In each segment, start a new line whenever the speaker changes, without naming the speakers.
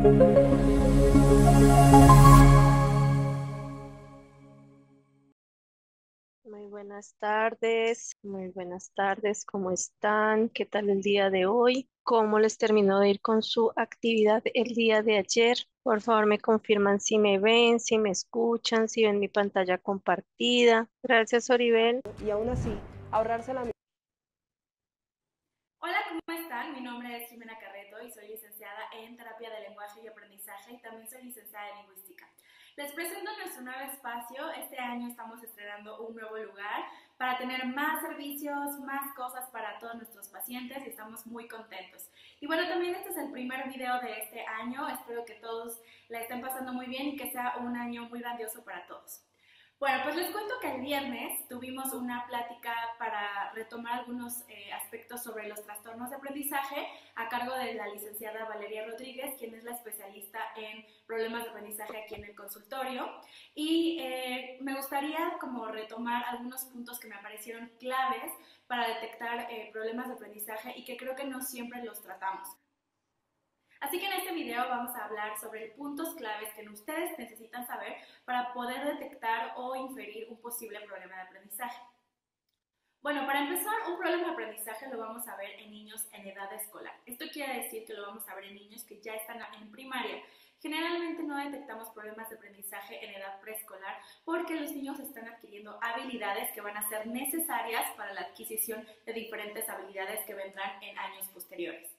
Muy buenas tardes, ¿cómo están? ¿Qué tal el día de hoy? ¿Cómo les terminó de ir con su actividad el día de ayer? Por favor, me confirman si me ven, si me escuchan, si ven mi pantalla compartida. Gracias, Oribel.
Y aún así ahorrarse la.
Hola, ¿cómo están? Mi nombre es Jimena Carreto y soy licenciada en Terapia de Lenguaje y Aprendizaje y también soy licenciada en Lingüística. Les presento nuestro nuevo espacio. Este año estamos estrenando un nuevo lugar para tener más servicios, más cosas para todos nuestros pacientes y estamos muy contentos. Y bueno, también este es el primer video de este año. Espero que todos la estén pasando muy bien y que sea un año muy grandioso para todos. Bueno, pues les cuento que el viernes tuvimos una plática para retomar algunos aspectos sobre los trastornos de aprendizaje a cargo de la licenciada Valeria Rodríguez, quien es la especialista en problemas de aprendizaje aquí en el consultorio. Y me gustaría como retomar algunos puntos que me parecieron claves para detectar problemas de aprendizaje y que creo que no siempre los tratamos. Así que en este video vamos a hablar sobre puntos claves que ustedes necesitan saber para poder detectar o inferir un posible problema de aprendizaje. Bueno, para empezar, un problema de aprendizaje lo vamos a ver en niños en edad escolar. Esto quiere decir que lo vamos a ver en niños que ya están en primaria. Generalmente no detectamos problemas de aprendizaje en edad preescolar porque los niños están adquiriendo habilidades que van a ser necesarias para la adquisición de diferentes habilidades que vendrán en años posteriores.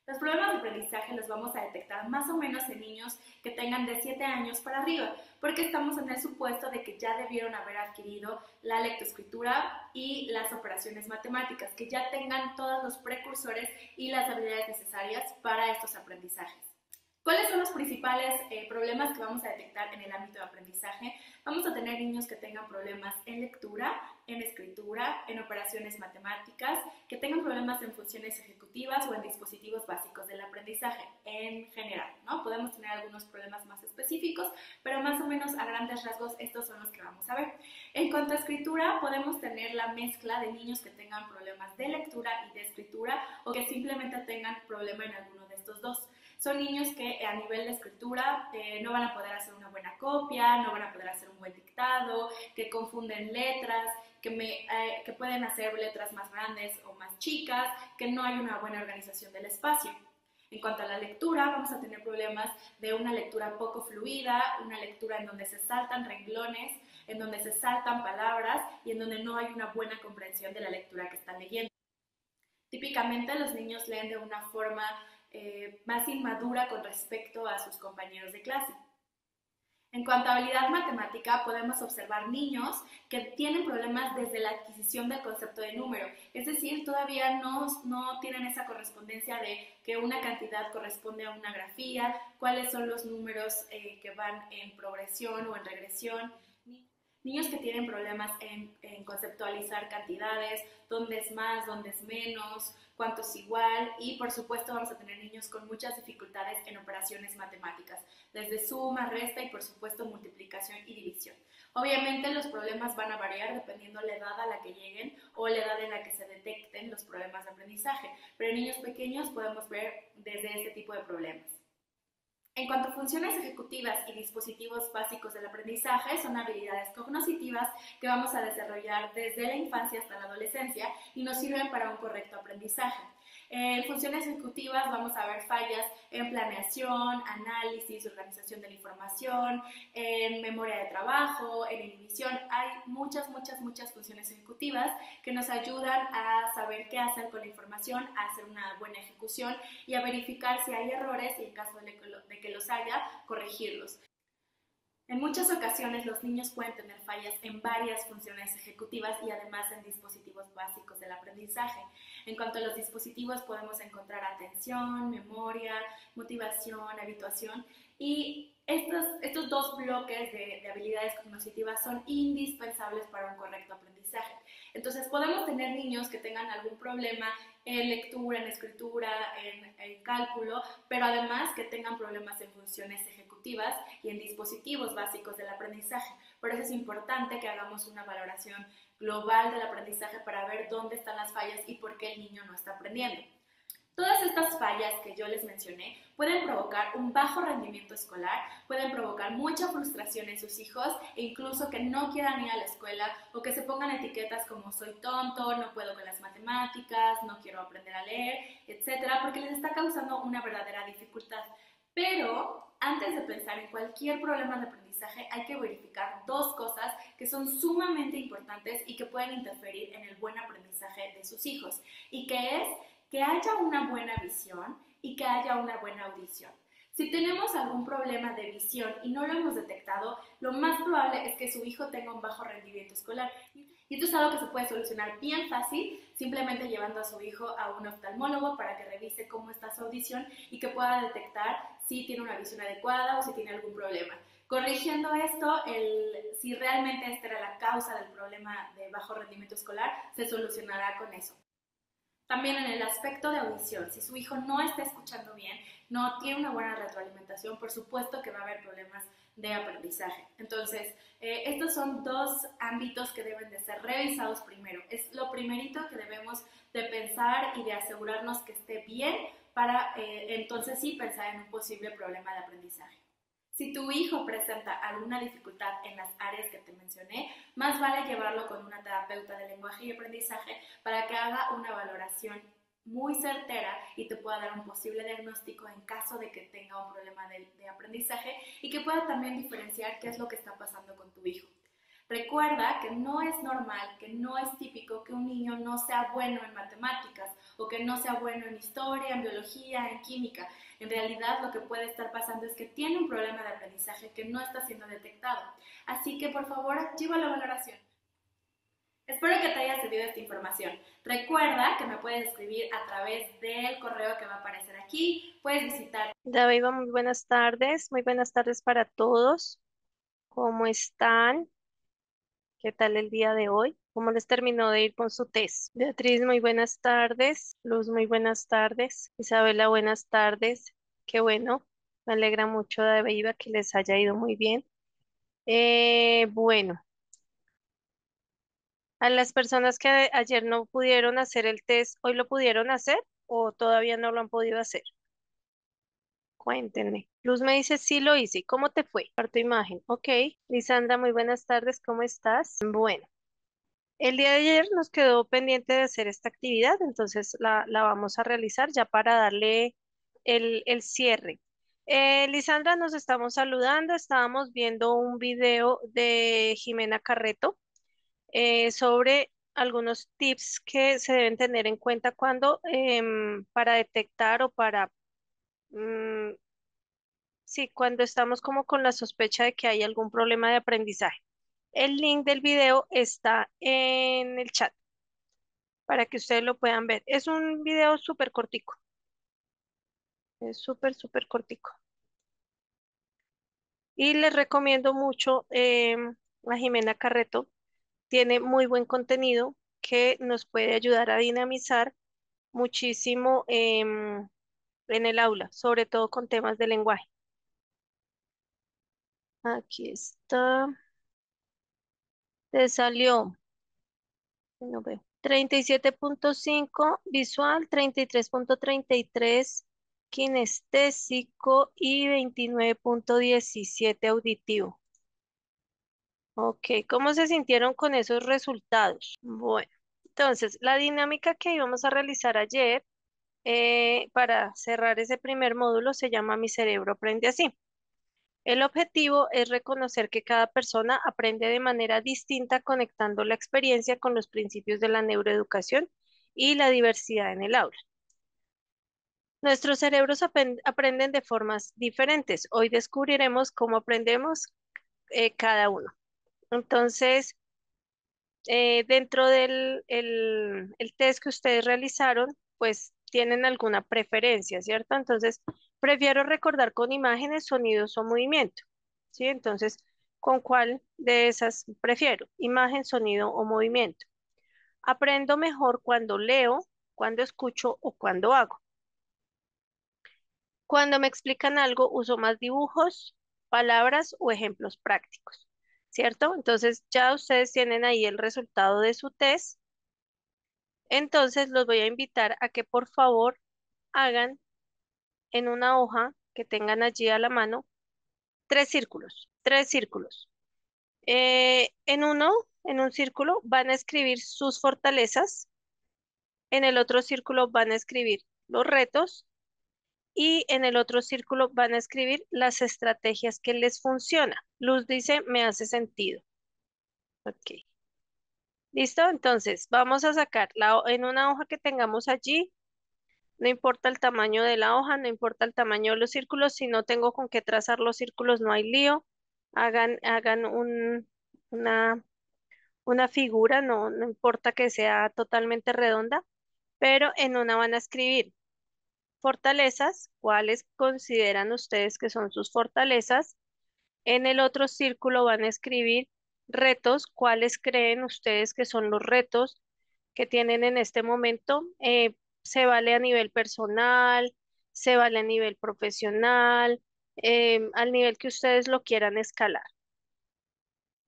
Los problemas de aprendizaje los vamos a detectar más o menos en niños que tengan de 7 años para arriba, porque estamos en el supuesto de que ya debieron haber adquirido la lectoescritura y las operaciones matemáticas, que ya tengan todos los precursores y las habilidades necesarias para estos aprendizajes. ¿Cuáles son los principales problemas que vamos a detectar en el ámbito de aprendizaje? Vamos a tener niños que tengan problemas en lectura, en escritura, en operaciones matemáticas, que tengan problemas en funciones ejecutivas o en dispositivos básicos del aprendizaje en general, ¿no? Podemos tener algunos problemas más específicos, pero más o menos a grandes rasgos estos son los que vamos a ver. En cuanto a escritura, podemos tener la mezcla de niños que tengan problemas de lectura y de escritura o que simplemente tengan problema en alguno de estos dos. Son niños que a nivel de escritura no van a poder hacer una buena copia, no van a poder hacer un buen dictado, que confunden letras, que pueden hacer letras más grandes o más chicas, que no hay una buena organización del espacio. En cuanto a la lectura, vamos a tener problemas de una lectura poco fluida, una lectura en donde se saltan renglones, en donde se saltan palabras y en donde no hay una buena comprensión de la lectura que están leyendo. Típicamente los niños leen de una forma más inmadura con respecto a sus compañeros de clase. En cuanto a habilidad matemática, podemos observar niños que tienen problemas desde la adquisición del concepto de número, es decir, todavía no tienen esa correspondencia de que una cantidad corresponde a una grafía, cuáles son los números que van en progresión o en regresión. Niños que tienen problemas en conceptualizar cantidades, dónde es más, dónde es menos, cuánto es igual, y por supuesto vamos a tener niños con muchas dificultades en operaciones matemáticas, desde suma, resta y por supuesto multiplicación y división. Obviamente los problemas van a variar dependiendo la edad a la que lleguen o la edad en la que se detecten los problemas de aprendizaje, pero en niños pequeños podemos ver desde este tipo de problemas. En cuanto a funciones ejecutivas y dispositivos básicos del aprendizaje, son habilidades cognitivas que vamos a desarrollar desde la infancia hasta la adolescencia y nos sirven para un correcto aprendizaje. En funciones ejecutivas vamos a ver fallas en planeación, análisis, organización de la información, en memoria de trabajo, en inhibición. Hay muchas funciones ejecutivas que nos ayudan a saber qué hacer con la información, a hacer una buena ejecución y a verificar si hay errores y en caso de que los haya, corregirlos. En muchas ocasiones los niños pueden tener fallas en varias funciones ejecutivas y además en dispositivos básicos del aprendizaje. En cuanto a los dispositivos podemos encontrar atención, memoria, motivación, habituación y estos dos bloques de habilidades cognitivas son indispensables para un correcto aprendizaje. Entonces podemos tener niños que tengan algún problema en lectura, en escritura, en cálculo, pero además que tengan problemas en funciones ejecutivas y en dispositivos básicos del aprendizaje. Por eso es importante que hagamos una valoración global del aprendizaje para ver dónde están las fallas y por qué el niño no está aprendiendo. Todas estas fallas que yo les mencioné pueden provocar un bajo rendimiento escolar, pueden provocar mucha frustración en sus hijos e incluso que no quieran ir a la escuela o que se pongan etiquetas como soy tonto, no puedo con las matemáticas, no quiero aprender a leer, etcétera, porque les está causando una verdadera dificultad. Pero antes de pensar en cualquier problema de aprendizaje hay que verificar dos cosas que son sumamente importantes y que pueden interferir en el buen aprendizaje de sus hijos, y que es que haya una buena visión y que haya una buena audición. Si tenemos algún problema de visión y no lo hemos detectado, lo más probable es que su hijo tenga un bajo rendimiento escolar. Y esto es algo que se puede solucionar bien fácil, simplemente llevando a su hijo a un oftalmólogo para que revise cómo está su audición y que pueda detectar si tiene una visión adecuada o si tiene algún problema. Corrigiendo esto, si realmente esta era la causa del problema de bajo rendimiento escolar, se solucionará con eso. También en el aspecto de audición, si su hijo no está escuchando bien, no tiene una buena retroalimentación, por supuesto que va a haber problemas de aprendizaje. Entonces, estos son dos ámbitos que deben de ser revisados primero. Es lo primerito que debemos de pensar y de asegurarnos que esté bien para entonces sí pensar en un posible problema de aprendizaje. Si tu hijo presenta alguna dificultad en las áreas que te mencioné, más vale llevarlo con una terapeuta de lenguaje y aprendizaje para que haga una valoración muy certera y te pueda dar un posible diagnóstico en caso de que tenga un problema de aprendizaje y que pueda también diferenciar qué es lo que está pasando con tu hijo. Recuerda que no es normal, que no es típico que un niño no sea bueno en matemáticas o que no sea bueno en historia, en biología, en química. En realidad lo que puede estar pasando es que tiene un problema de aprendizaje que no está siendo detectado. Así que por favor activa la valoración. Espero que te haya servido esta información. Recuerda que me puedes escribir a través del correo que va a aparecer aquí. Puedes visitar.
David, muy buenas tardes para todos. ¿Cómo están? ¿Qué tal el día de hoy? ¿Cómo les terminó de ir con su test? Beatriz, muy buenas tardes. Luz, muy buenas tardes. Isabela, buenas tardes. Qué bueno. Me alegra mucho, David, que les haya ido muy bien. Bueno, a las personas que ayer no pudieron hacer el test, ¿hoy lo pudieron hacer o todavía no lo han podido hacer? Cuéntenme. Luz me dice, sí lo hice. ¿Cómo te fue? Par tu imagen. Ok. Lisandra, muy buenas tardes. ¿Cómo estás? Bueno, el día de ayer nos quedó pendiente de hacer esta actividad, entonces la vamos a realizar ya para darle el cierre. Lisandra, nos estamos saludando. Estábamos viendo un video de Jimena Carreto sobre algunos tips que se deben tener en cuenta cuando para detectar o para mm, sí, cuando estamos como con la sospecha de que hay algún problema de aprendizaje. El link del video está en el chat para que ustedes lo puedan ver. Es un video súper cortico, es súper cortico. Y les recomiendo mucho a Jimena Carreto. Tiene muy buen contenido que nos puede ayudar a dinamizar muchísimo en el aula, sobre todo con temas de lenguaje. Aquí está. Te salió. No veo. 37.5 visual, 33.33 kinestésico y 29.17 auditivo. Ok, ¿cómo se sintieron con esos resultados? Bueno, entonces la dinámica que íbamos a realizar ayer para cerrar ese primer módulo se llama Mi cerebro aprende así. El objetivo es reconocer que cada persona aprende de manera distinta conectando la experiencia con los principios de la neuroeducación y la diversidad en el aula. Nuestros cerebros aprenden de formas diferentes. Hoy descubriremos cómo aprendemos cada uno. Entonces, dentro del el test que ustedes realizaron, pues tienen alguna preferencia, ¿cierto? Entonces, prefiero recordar con imágenes, sonidos o movimiento, ¿sí? Entonces, ¿con cuál de esas prefiero? Imagen, sonido o movimiento. Aprendo mejor cuando leo, cuando escucho o cuando hago. Cuando me explican algo, uso más dibujos, palabras o ejemplos prácticos, ¿cierto? Entonces, ya ustedes tienen ahí el resultado de su test. Entonces los voy a invitar a que por favor hagan en una hoja que tengan allí a la mano tres círculos, tres círculos. En uno, en un círculo, van a escribir sus fortalezas, en el otro círculo van a escribir los retos y en el otro círculo van a escribir las estrategias que les funciona. Luz dice, me hace sentido. Ok. ¿Listo? Entonces, vamos a sacar en una hoja que tengamos allí, no importa el tamaño de la hoja, no importa el tamaño de los círculos, si no tengo con qué trazar los círculos, no hay lío. Hagan una, una figura, no importa que sea totalmente redonda, pero en una van a escribir fortalezas, cuáles consideran ustedes que son sus fortalezas. En el otro círculo van a escribir retos, cuáles creen ustedes que son los retos que tienen en este momento. Se vale a nivel personal, se vale a nivel profesional, al nivel que ustedes lo quieran escalar.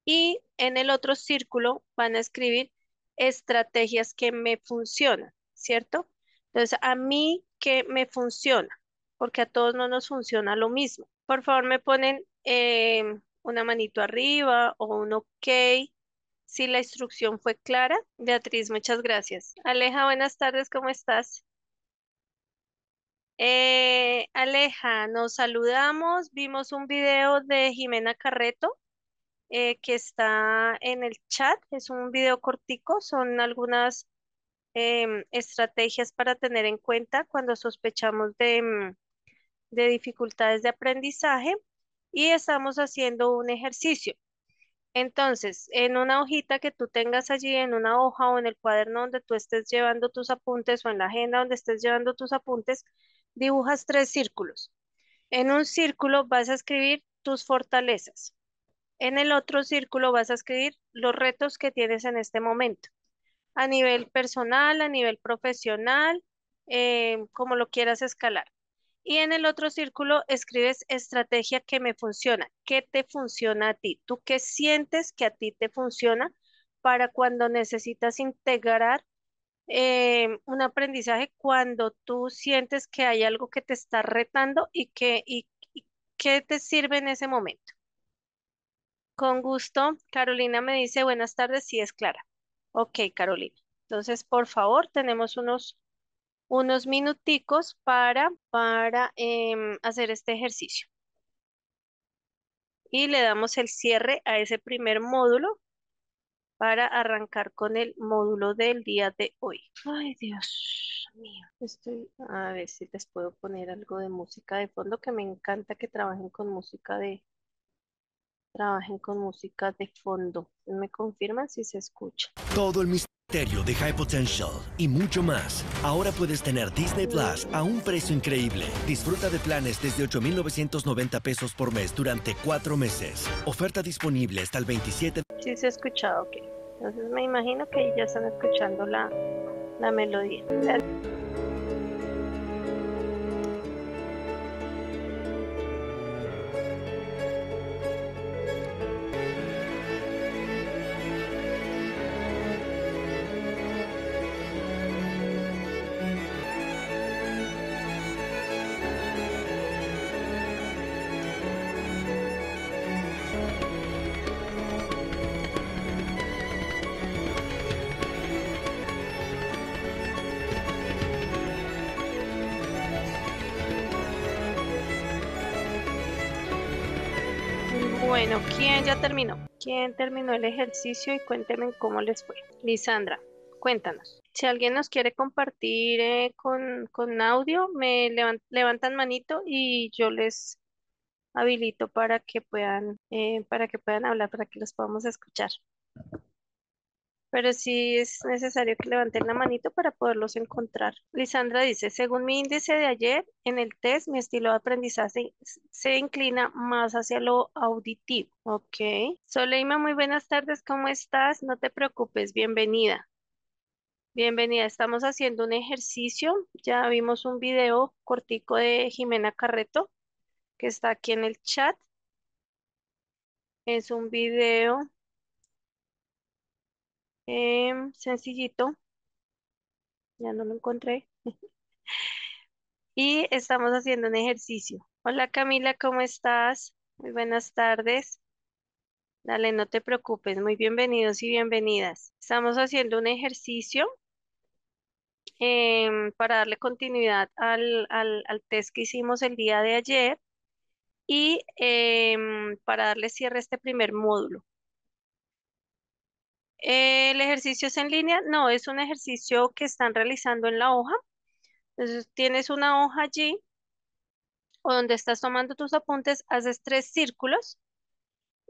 Y en el otro círculo van a escribir estrategias que me funcionan, ¿cierto? Entonces, a mí que me funciona, porque a todos no nos funciona lo mismo. Por favor, me ponen una manito arriba o un OK si la instrucción fue clara. Beatriz, muchas gracias. Aleja, buenas tardes, ¿cómo estás? Aleja, nos saludamos. Vimos un video de Jimena Carreto que está en el chat. Es un video cortico, son algunas estrategias para tener en cuenta cuando sospechamos de dificultades de aprendizaje y estamos haciendo un ejercicio. Entonces, en una hojita que tú tengas allí, en una hoja o en el cuaderno donde tú estés llevando tus apuntes o en la agenda donde estés llevando tus apuntes, dibujas tres círculos. En un círculo vas a escribir tus fortalezas. En el otro círculo vas a escribir los retos que tienes en este momento, a nivel personal, a nivel profesional, como lo quieras escalar. Y en el otro círculo escribes estrategia que me funciona. ¿Qué te funciona a ti? ¿Tú qué sientes que a ti te funciona para cuando necesitas integrar un aprendizaje, cuando tú sientes que hay algo que te está retando y qué te sirve en ese momento? Con gusto. Carolina me dice buenas tardes, sí es Clara. Ok, Carolina. Entonces, por favor, tenemos unos minuticos para hacer este ejercicio. Y le damos el cierre a ese primer módulo para arrancar con el módulo del día de hoy. Ay, Dios mío. Estoy a ver si les puedo poner algo de música de fondo, que me encanta que trabajen con música de fondo. ¿Me confirman si se escucha?
Todo el misterio de High Potential y mucho más. Ahora puedes tener Disney Plus a un precio increíble. Disfruta de planes desde 8,990 pesos por mes durante 4 meses. Oferta disponible hasta el 27.
Sí se escucha, ok. Entonces me imagino que ya están escuchando la melodía. Bueno, ¿quién ya terminó? ¿Quién terminó el ejercicio? Y cuéntenme cómo les fue. Lisandra, cuéntanos. Si alguien nos quiere compartir con audio, levantan manito y yo les habilito para que puedan hablar, para que los podamos escuchar. Pero sí es necesario que levanten la manito para poderlos encontrar. Lisandra dice, según mi índice de ayer, en el test, mi estilo de aprendizaje se inclina más hacia lo auditivo. Ok. Soleima, muy buenas tardes, ¿cómo estás? No te preocupes, bienvenida. Bienvenida, estamos haciendo un ejercicio. Ya vimos un video cortico de Jimena Carreto, que está aquí en el chat. Es un video sencillito. Ya no lo encontré. y estamos haciendo un ejercicio. Hola Camila, ¿cómo estás? Muy buenas tardes. Dale, no te preocupes, muy bienvenidos y bienvenidas. Estamos haciendo un ejercicio para darle continuidad al test que hicimos el día de ayer y para darle cierre a este primer módulo. ¿El ejercicio es en línea? No, es un ejercicio que están realizando en la hoja. Entonces tienes una hoja allí o donde estás tomando tus apuntes, haces 3 círculos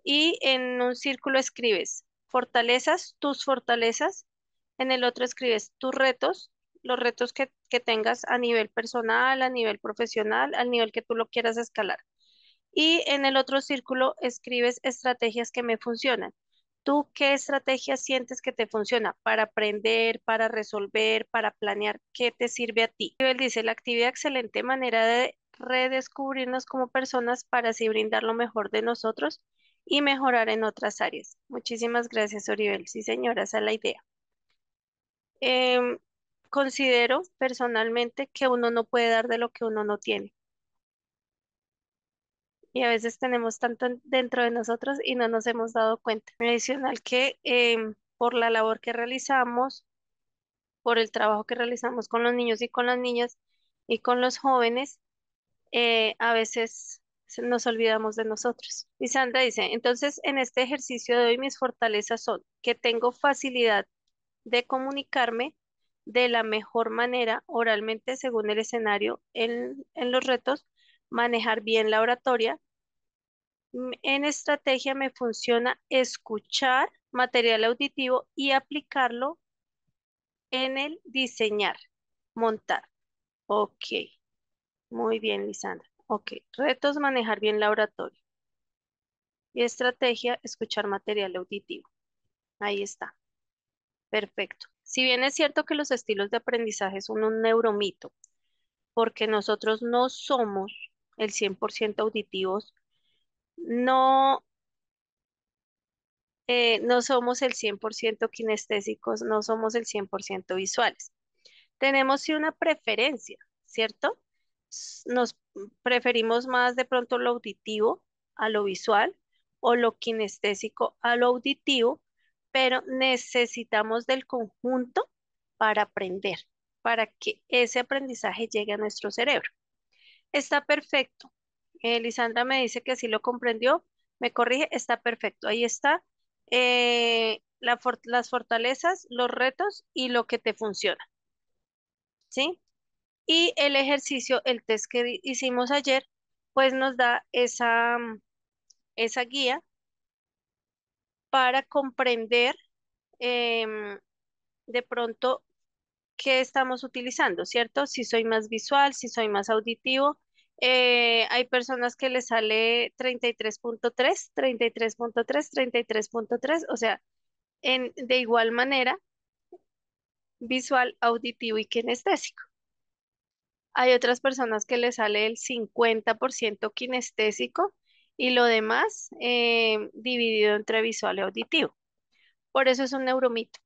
y en un círculo escribes fortalezas, tus fortalezas, en el otro escribes tus retos, los retos que tengas a nivel personal, a nivel profesional, al nivel que tú lo quieras escalar. Y en el otro círculo escribes estrategias que me funcionan. ¿Tú qué estrategia sientes que te funciona para aprender, para resolver, para planear? ¿Qué te sirve a ti? Él dice, la actividad excelente manera de redescubrirnos como personas para así brindar lo mejor de nosotros y mejorar en otras áreas. Muchísimas gracias, Oribel. Sí, señora, esa es la idea. Em, Considero personalmente que uno no puede dar de lo que uno no tiene. Y a veces tenemos tanto dentro de nosotros y no nos hemos dado cuenta. Adicional que por la labor que realizamos, por el trabajo que realizamos con los niños y con las niñas y con los jóvenes, a veces nos olvidamos de nosotros. Y Sandra dice, entonces en este ejercicio de hoy mis fortalezas son que tengo facilidad de comunicarme de la mejor manera oralmente según el escenario en los retos, manejar bien la oratoria. En estrategia me funciona escuchar material auditivo y aplicarlo en el diseñar, montar. Ok, muy bien, Lisandra. Ok, retos, manejar bien la oratoria. Y estrategia, escuchar material auditivo. Ahí está. Perfecto. Si bien es cierto que los estilos de aprendizaje son un neuromito, porque nosotros no somos el 100% auditivos, no no somos el 100% kinestésicos, no somos el 100% visuales. Tenemos sí una preferencia, ¿cierto? Nos preferimos más de pronto lo auditivo a lo visual o lo kinestésico a lo auditivo, pero necesitamos del conjunto para aprender, para que ese aprendizaje llegue a nuestro cerebro. Está perfecto. Lisandra me dice que sí lo comprendió, me corrige, está perfecto. Ahí está las fortalezas, los retos y lo que te funciona, ¿sí? Y el ejercicio, el test que hicimos ayer, pues nos da esa guía para comprender em, de pronto qué estamos utilizando, ¿cierto? Si soy más visual, si soy más auditivo. Hay personas que les sale 33.3, 33.3, 33.3, o sea, de igual manera, visual, auditivo y kinestésico. Hay otras personas que les sale el 50% kinestésico y lo demás dividido entre visual y auditivo. Por eso es un neuromito,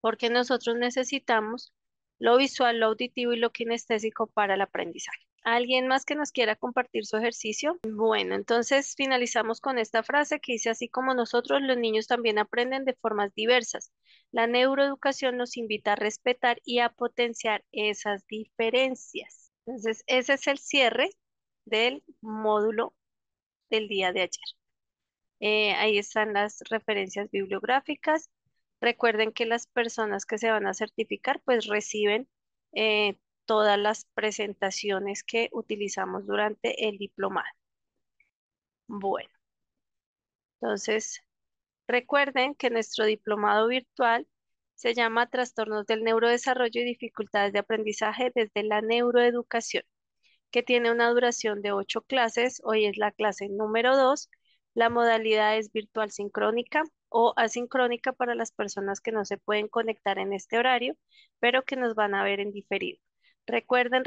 porque nosotros necesitamos lo visual, lo auditivo y lo kinestésico para el aprendizaje. ¿Alguien más que nos quiera compartir su ejercicio? Bueno, entonces finalizamos con esta frase que dice, así como nosotros, los niños también aprenden de formas diversas. La neuroeducación nos invita a respetar y a potenciar esas diferencias. Entonces, ese es el cierre del módulo del día de ayer. Ahí están las referencias bibliográficas. Recuerden que las personas que se van a certificar pues reciben todas las presentaciones que utilizamos durante el diplomado. Bueno, entonces recuerden que nuestro diplomado virtual se llama Trastornos del Neurodesarrollo y Dificultades de Aprendizaje desde la Neuroeducación, que tiene una duración de 8 clases. Hoy es la clase número 2. La modalidad es virtual sincrónica o asincrónica para las personas que no se pueden conectar en este horario, pero que nos van a ver en diferido. Recuerden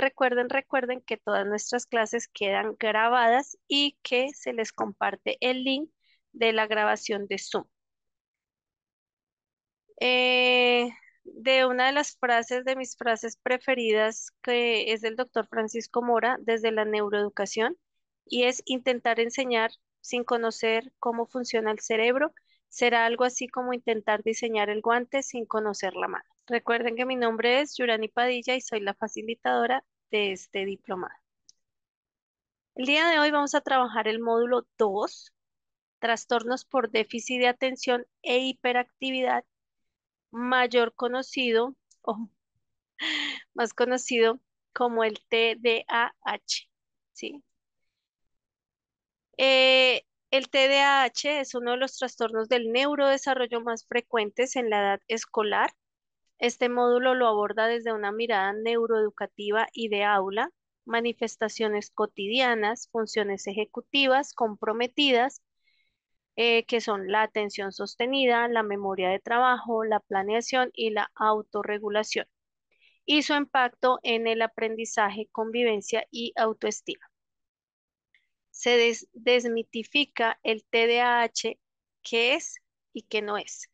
que todas nuestras clases quedan grabadas y que se les comparte el link de la grabación de Zoom. Eh, de una de las frases, de mis frases preferidas, que es del doctor Francisco Mora, desde la neuroeducación, y es intentar enseñar sin conocer cómo funciona el cerebro. Será algo así como intentar diseñar el guante sin conocer la mano. Recuerden que mi nombre es Yurani Padilla y soy la facilitadora de este diplomado. El día de hoy vamos a trabajar el módulo 2, trastornos por déficit de atención e hiperactividad, mayor conocido o más conocido como el TDAH, ¿sí? El TDAH es uno de los trastornos del neurodesarrollo más frecuentes en la edad escolar. Este módulo lo aborda desde una mirada neuroeducativa y de aula, manifestaciones cotidianas, funciones ejecutivas comprometidas, que son la atención sostenida, la memoria de trabajo, la planeación y la autorregulación, y su impacto en el aprendizaje, convivencia y autoestima. Se desmitifica el TDAH, qué es y qué no es.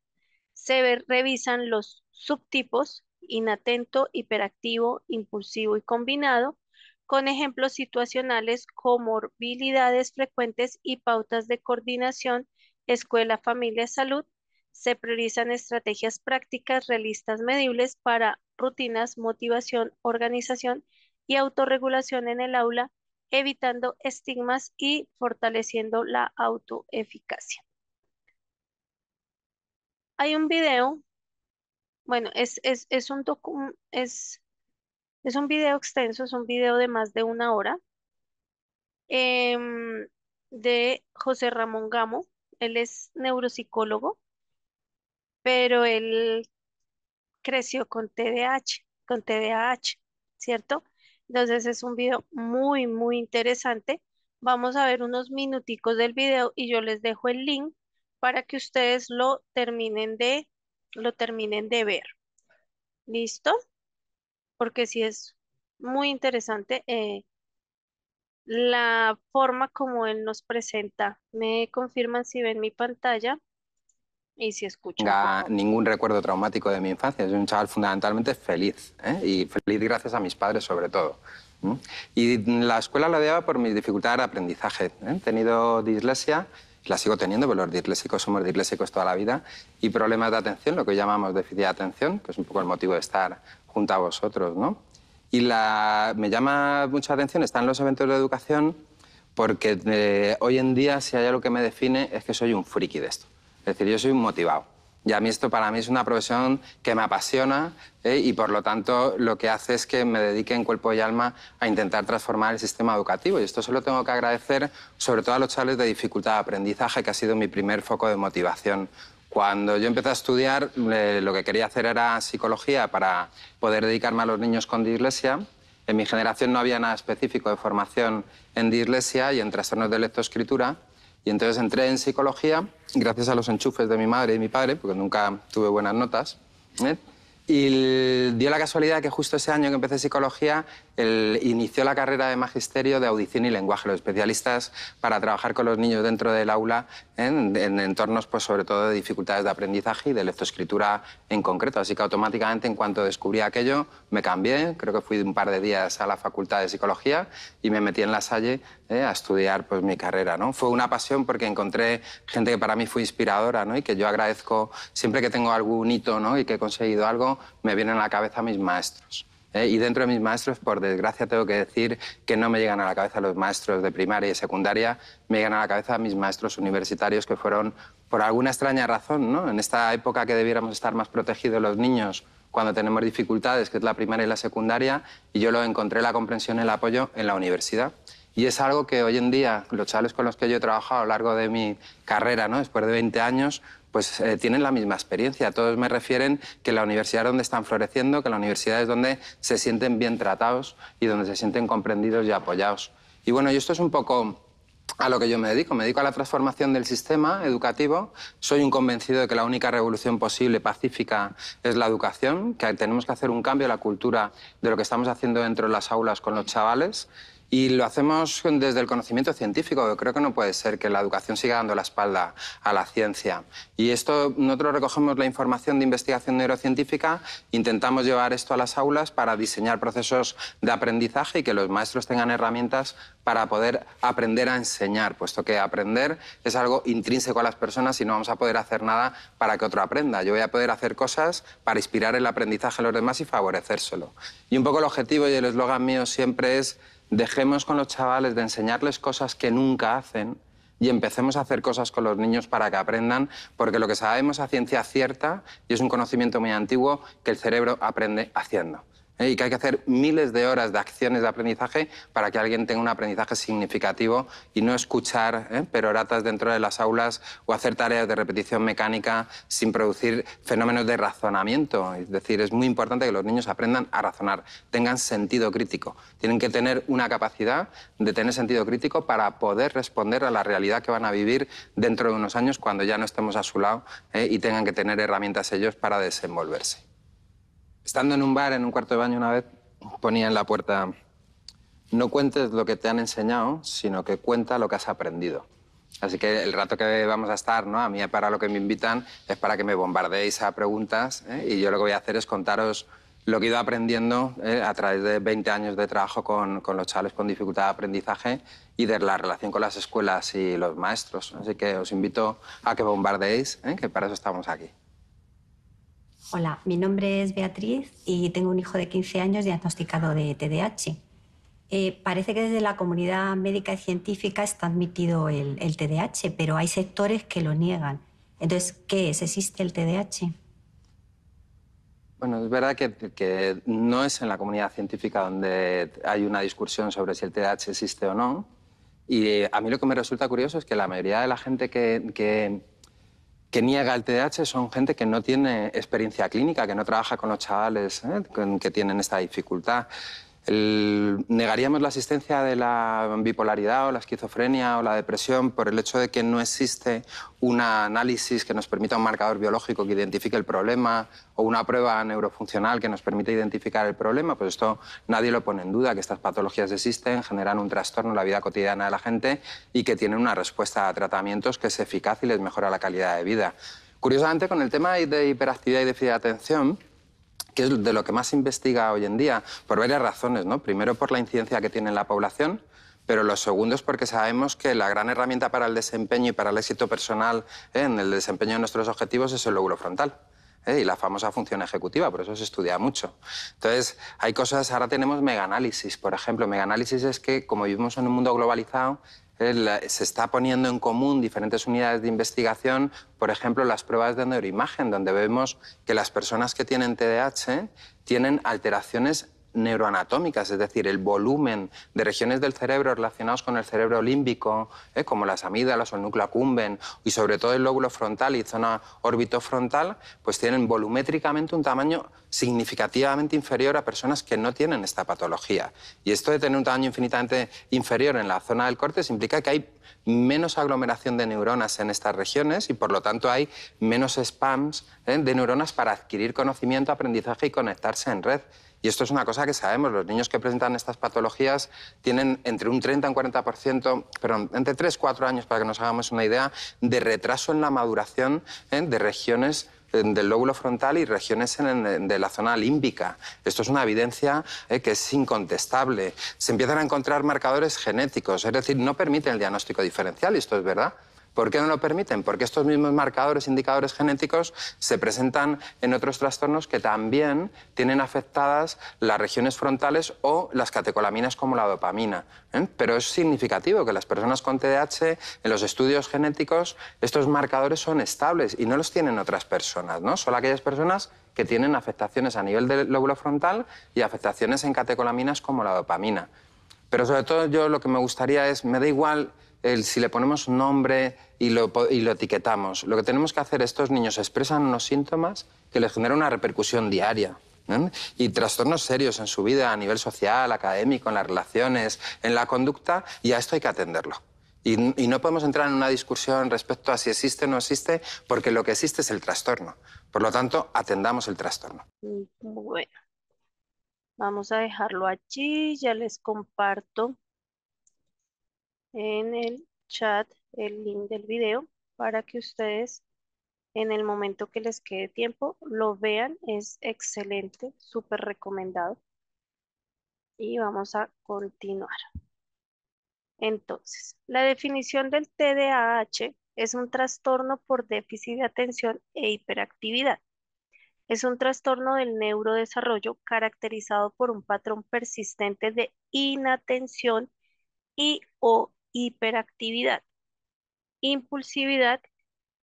Revisan los subtipos: inatento, hiperactivo, impulsivo y combinado, con ejemplos situacionales, comorbilidades frecuentes y pautas de coordinación, escuela, familia, salud. Se priorizan estrategias prácticas, realistas, medibles para rutinas, motivación, organización y autorregulación en el aula, evitando estigmas y fortaleciendo la autoeficacia. Hay un video, bueno, es un video extenso, es un video de más de una hora, em, de José Ramón Gamo. Él es neuropsicólogo, pero él creció con TDAH, ¿cierto? Entonces es un video muy, muy interesante. Vamos a ver unos minuticos del video y yo les dejo el link para que ustedes lo terminen de ver. ¿Listo? Porque sí es muy interesante la forma como él nos presenta. Me confirman si ven mi pantalla y si escuchan, por
Tenga
favor.
ningún recuerdo traumático de mi infancia. Soy un chaval fundamentalmente feliz, ¿eh? Y feliz gracias a mis padres sobre todo. Y la escuela la odiaba por mis dificultades de aprendizaje. He tenido dislexia, la sigo teniendo, pero los disléxicos somos disléxicos toda la vida, y problemas de atención, lo que llamamos déficit de atención, que es un poco el motivo de estar junto a vosotros, ¿no? Y me llama mucha atención estar en los eventos de educación porque hoy en día, si hay algo que me define, es que soy un friki de esto. Es decir, yo soy un motivado. Y a mí esto para mí es una profesión que me apasiona, y por lo tanto lo que hace es que me dedique en cuerpo y alma a intentar transformar el sistema educativo. Y esto se lo tengo que agradecer sobre todo a los chavales de dificultad de aprendizaje, que ha sido mi primer foco de motivación. Cuando yo empecé a estudiar, lo que quería hacer era psicología para poder dedicarme a los niños con dislexia. En mi generación no había nada específico de formación en dislexia y en trastornos de lectoescritura. Y entonces entré en psicología, gracias a los enchufes de mi madre y mi padre, porque nunca tuve buenas notas, ¿eh? Y dio la casualidad que justo ese año que empecé psicología, inició la carrera de magisterio de audición y lenguaje, los especialistas para trabajar con los niños dentro del aula en entornos, pues, sobre todo de dificultades de aprendizaje y de lectoescritura en concreto. Así que automáticamente, en cuanto descubrí aquello, me cambié. Creo que fui un par de días a la Facultad de Psicología y me metí en La Salle a estudiar, pues, mi carrera, ¿no? Fue una pasión porque encontré gente que para mí fue inspiradora, ¿no? Y que yo agradezco siempre que tengo algún hito, ¿no? Y que he conseguido algo, me vienen a la cabeza mis maestros. Y dentro de mis maestros, por desgracia, tengo que decir que no me llegan a la cabeza los maestros de primaria y secundaria, me llegan a la cabeza mis maestros universitarios, que fueron, por alguna extraña razón, ¿no? En esta época que debiéramos estar más protegidos los niños cuando tenemos dificultades, que es la primaria y la secundaria, y yo lo encontré la comprensión y el apoyo en la universidad. Y es algo que hoy en día los chavales con los que yo he trabajado a lo largo de mi carrera, ¿no? Después de 20 años, pues tienen la misma experiencia. Todos me refieren que la universidad es donde están floreciendo, que la universidad es donde se sienten bien tratados y donde se sienten comprendidos y apoyados. Y bueno, y esto es un poco a lo que yo me dedico a la transformación del sistema educativo. Soy un convencido de que la única revolución posible, pacífica, es la educación, que tenemos que hacer un cambio en la cultura de lo que estamos haciendo dentro de las aulas con los chavales. Y lo hacemos desde el conocimiento científico. Creo que no puede ser que la educación siga dando la espalda a la ciencia. Y esto, nosotros recogemos la información de investigación neurocientífica, intentamos llevar esto a las aulas para diseñar procesos de aprendizaje y que los maestros tengan herramientas para poder aprender a enseñar, puesto que aprender es algo intrínseco a las personas y no vamos a poder hacer nada para que otro aprenda. Yo voy a poder hacer cosas para inspirar el aprendizaje de los demás y favorecérselo. Y un poco el objetivo y el eslogan mío siempre es: dejemos con los chavales de enseñarles cosas que nunca hacen y empecemos a hacer cosas con los niños para que aprendan, porque lo que sabemos a ciencia cierta, y es un conocimiento muy antiguo, que el cerebro aprende haciendo. Y que hay que hacer miles de horas de acciones de aprendizaje para que alguien tenga un aprendizaje significativo y no escuchar peroratas dentro de las aulas o hacer tareas de repetición mecánica sin producir fenómenos de razonamiento. Es decir, es muy importante que los niños aprendan a razonar, tengan sentido crítico. Tienen que tener una capacidad de tener sentido crítico para poder responder a la realidad que van a vivir dentro de unos años cuando ya no estemos a su lado y tengan que tener herramientas ellos para desenvolverse. Estando en un bar, en un cuarto de baño una vez, ponía en la puerta: no cuentes lo que te han enseñado, sino que cuenta lo que has aprendido. Así que el rato que vamos a estar, ¿no?, a mí para lo que me invitan es para que me bombardeéis a preguntas, y yo lo que voy a hacer es contaros lo que he ido aprendiendo a través de 20 años de trabajo con los chavales con dificultad de aprendizaje y de la relación con las escuelas y los maestros. Así que os invito a que bombardeéis, que para eso estamos aquí.
Hola, mi nombre es Beatriz y tengo un hijo de 15 años diagnosticado de TDAH. Parece que desde la comunidad médica y científica está admitido el TDAH, pero hay sectores que lo niegan. Entonces, ¿qué es? ¿Existe el TDAH?
Bueno, es verdad que no es en la comunidad científica donde hay una discusión sobre si el TDAH existe o no. Y a mí lo que me resulta curioso es que la mayoría de la gente que niega el TDAH son gente que no tiene experiencia clínica, que no trabaja con los chavales que tienen esta dificultad. Negaríamos la existencia de la bipolaridad o la esquizofrenia o la depresión por el hecho de que no existe un análisis que nos permita un marcador biológico que identifique el problema o una prueba neurofuncional que nos permita identificar el problema. Pues esto nadie lo pone en duda, que estas patologías existen, generan un trastorno en la vida cotidiana de la gente y que tienen una respuesta a tratamientos que es eficaz y les mejora la calidad de vida. Curiosamente, con el tema de hiperactividad y déficit de atención, que es de lo que más se investiga hoy en día, por varias razones, ¿no? Primero, por la incidencia que tiene en la población, pero lo segundo es porque sabemos que la gran herramienta para el desempeño y para el éxito personal en el desempeño de nuestros objetivos es el lóbulo frontal. Y la famosa función ejecutiva, por eso se estudia mucho. Entonces, hay cosas, ahora tenemos megaanálisis, por ejemplo. Megaanálisis es que, como vivimos en un mundo globalizado, se está poniendo en común diferentes unidades de investigación, por ejemplo, las pruebas de neuroimagen, donde vemos que las personas que tienen TDAH tienen alteraciones neuroanatómicas, es decir, el volumen de regiones del cerebro relacionados con el cerebro límbico, como las amígdalas o el núcleo accumbens, y sobre todo el lóbulo frontal y zona orbitofrontal, pues tienen volumétricamente un tamaño significativamente inferior a personas que no tienen esta patología. Y esto de tener un tamaño infinitamente inferior en la zona del córtex implica que hay menos aglomeración de neuronas en estas regiones y, por lo tanto, hay menos spams de neuronas para adquirir conocimiento, aprendizaje y conectarse en red. Y esto es una cosa que sabemos. Los niños que presentan estas patologías tienen entre un 30 y un 40%, perdón, entre 3 y 4 años, para que nos hagamos una idea, de retraso en la maduración de regiones del lóbulo frontal y regiones de la zona límbica. Esto es una evidencia que es incontestable. Se empiezan a encontrar marcadores genéticos, es decir, no permiten el diagnóstico diferencial, y esto es verdad. ¿Por qué no lo permiten? Porque estos mismos marcadores, indicadores genéticos, se presentan en otros trastornos que también tienen afectadas las regiones frontales o las catecolaminas como la dopamina. Pero es significativo que las personas con TDAH, en los estudios genéticos, estos marcadores son estables y no los tienen otras personas, ¿no? Solo aquellas personas que tienen afectaciones a nivel del lóbulo frontal y afectaciones en catecolaminas como la dopamina. Pero sobre todo yo lo que me gustaría es, me da igual si le ponemos nombre y lo etiquetamos. Lo que tenemos que hacer, estos niños expresan unos síntomas que les generan una repercusión diaria, y trastornos serios en su vida a nivel social, académico, en las relaciones, en la conducta, y a esto hay que atenderlo. Y no podemos entrar en una discusión respecto a si existe o no existe, porque lo que existe es el trastorno. Por lo tanto, atendamos el trastorno.
Bueno, vamos a dejarlo allí. Ya les comparto en el chat el link del video para que ustedes en el momento que les quede tiempo lo vean. Es excelente, súper recomendado. Y vamos a continuar. Entonces, la definición del TDAH es un trastorno por déficit de atención e hiperactividad. Es un trastorno del neurodesarrollo caracterizado por un patrón persistente de inatención y o hiperactividad, impulsividad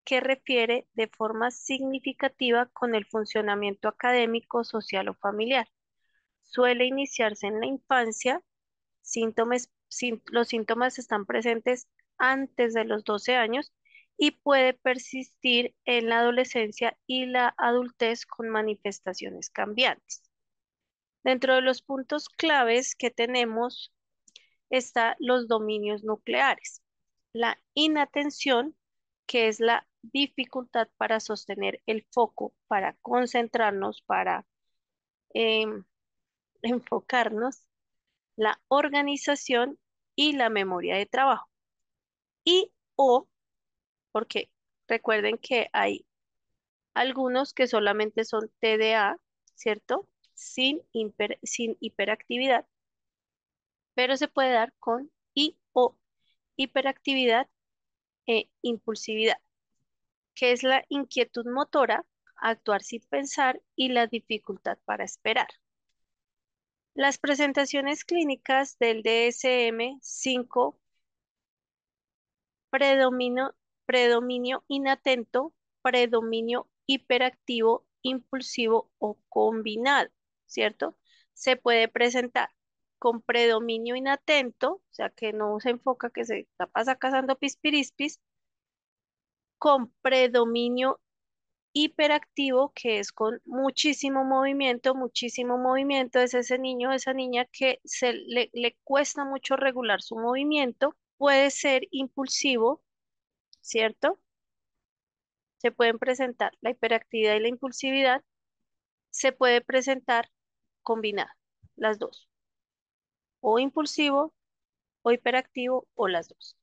que refiere de forma significativa con el funcionamiento académico, social o familiar. Suele iniciarse en la infancia. Los síntomas están presentes antes de los 12 años y puede persistir en la adolescencia y la adultez con manifestaciones cambiantes. Dentro de los puntos claves que tenemos está los dominios nucleares. La inatención, que es la dificultad para sostener el foco, para concentrarnos, para em, enfocarnos. La organización y la memoria de trabajo. Y o, porque recuerden que hay algunos que solamente son TDA, ¿cierto? Sin hiperactividad, pero se puede dar con y o hiperactividad e impulsividad, que es la inquietud motora, actuar sin pensar y la dificultad para esperar. Las presentaciones clínicas del DSM-5: predominio inatento, predominio hiperactivo, impulsivo o combinado, ¿cierto? Se puede presentar con predominio inatento, o sea, que no se enfoca, que se la pasa cazando pispirispis, con predominio hiperactivo, que es con muchísimo movimiento, es ese niño o esa niña que le cuesta mucho regular su movimiento, puede ser impulsivo, ¿cierto? Se pueden presentar la hiperactividad y la impulsividad, se puede presentar combinada, las dos, o impulsivo o hiperactivo o las dos.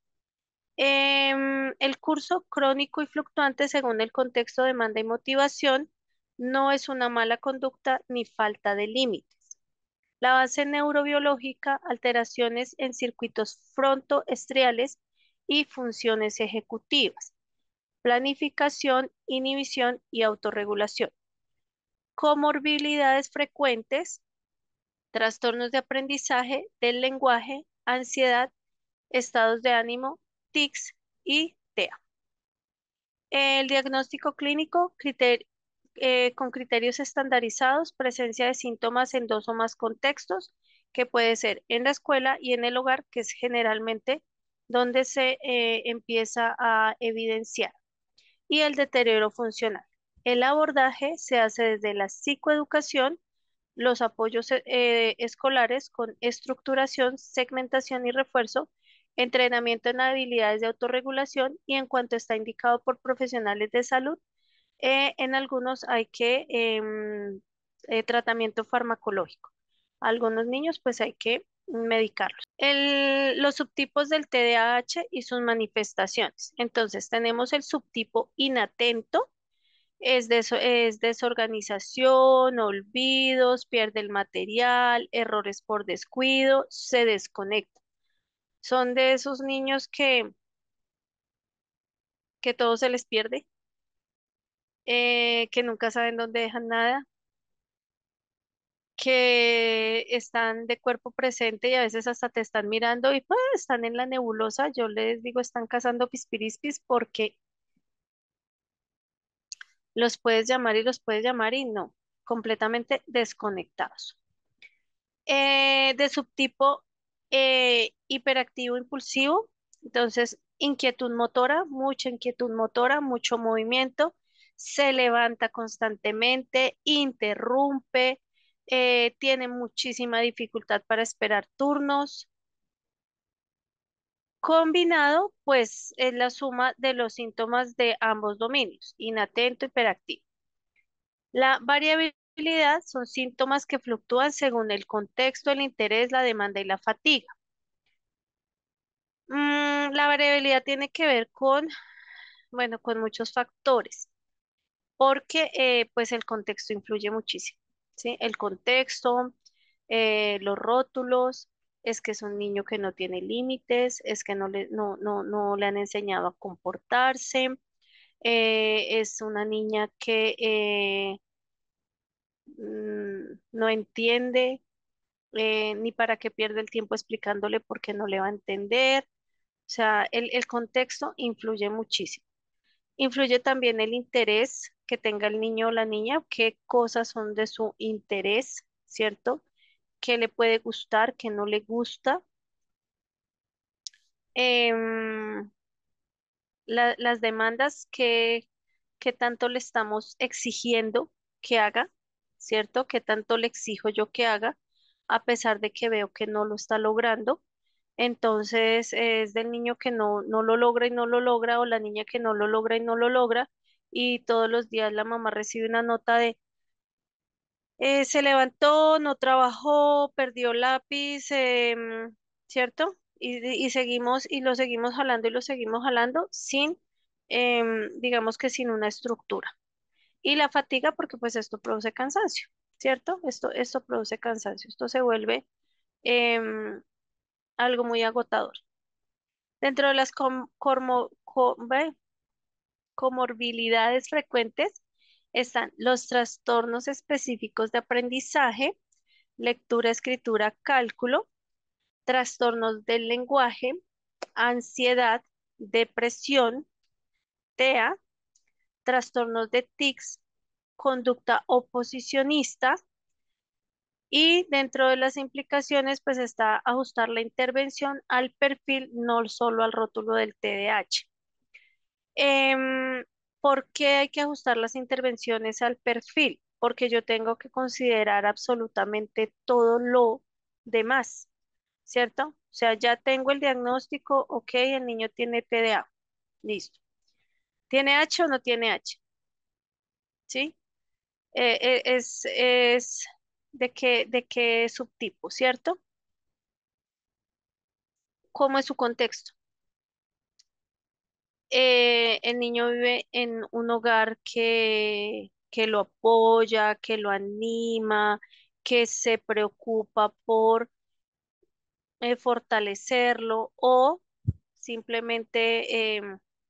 El curso crónico y fluctuante según el contexto, demanda y motivación no es una mala conducta ni falta de límites. La base neurobiológica: alteraciones en circuitos frontoestriales y funciones ejecutivas, planificación, inhibición y autorregulación. Comorbilidades frecuentes: trastornos de aprendizaje del lenguaje, ansiedad, estados de ánimo, tics y TEA. El diagnóstico clínico: con criterios estandarizados, presencia de síntomas en dos o más contextos, que puede ser en la escuela y en el hogar, que es generalmente donde se empieza a evidenciar. Y el deterioro funcional. El abordaje se hace desde la psicoeducación, los apoyos escolares con estructuración, segmentación y refuerzo, entrenamiento en habilidades de autorregulación y, en cuanto está indicado por profesionales de salud, en algunos hay que tratamiento farmacológico. Algunos niños pues hay que medicarlos. Los subtipos del TDAH y sus manifestaciones. Entonces tenemos el subtipo inatento: es desorganización, olvidos, pierde el material, errores por descuido, se desconecta. Son de esos niños que todo se les pierde, que nunca saben dónde dejan nada, que están de cuerpo presente y a veces hasta te están mirando y pues están en la nebulosa. Yo les digo, están cazando pispirispis, porque los puedes llamar y los puedes llamar y no, completamente desconectados. De subtipo hiperactivo impulsivo, entonces inquietud motora, mucho movimiento, se levanta constantemente, interrumpe, tiene muchísima dificultad para esperar turnos. Combinado, pues es la suma de los síntomas de ambos dominios: inatento, hiperactivo. La variabilidad son síntomas que fluctúan según el contexto, el interés, la demanda y la fatiga. La variabilidad tiene que ver con, bueno, con muchos factores, porque pues el contexto influye muchísimo, ¿sí? El contexto, los rótulos, es que es un niño que no tiene límites, es que no le han enseñado a comportarse, es una niña que no entiende ni para qué pierde el tiempo explicándole porque no le va a entender. O sea, el contexto influye muchísimo. Influye también el interés que tenga el niño o la niña, qué cosas son de su interés, ¿cierto? ¿Qué le puede gustar, qué no le gusta? Em, las demandas que tanto le estamos exigiendo que haga, ¿cierto? ¿Qué tanto le exijo yo que haga, a pesar de que veo que no lo está logrando? Entonces es del niño que no lo logra y no lo logra, o la niña que no lo logra y no lo logra, y todos los días la mamá recibe una nota de se levantó, no trabajó, perdió lápiz, ¿cierto? Y seguimos y lo seguimos jalando y lo seguimos jalando sin, digamos que sin una estructura. Y la fatiga, porque pues esto produce cansancio, ¿cierto? Esto produce cansancio, esto se vuelve algo muy agotador. Dentro de las comorbilidades frecuentes están los trastornos específicos de aprendizaje, lectura, escritura, cálculo, trastornos del lenguaje, ansiedad, depresión, TEA, trastornos de tics, conducta oposicionista, y dentro de las implicaciones pues está ajustar la intervención al perfil, no solo al rótulo del TDAH. Em, ¿Por qué hay que ajustar las intervenciones al perfil? Porque yo tengo que considerar absolutamente todo lo demás, ¿cierto? O sea, ya tengo el diagnóstico, ok, el niño tiene TDA, listo. ¿Tiene H o no tiene H? ¿Sí? Es de qué subtipo, ¿cierto? ¿Cómo es su contexto? El niño vive en un hogar que lo apoya, que lo anima, que se preocupa por fortalecerlo, o simplemente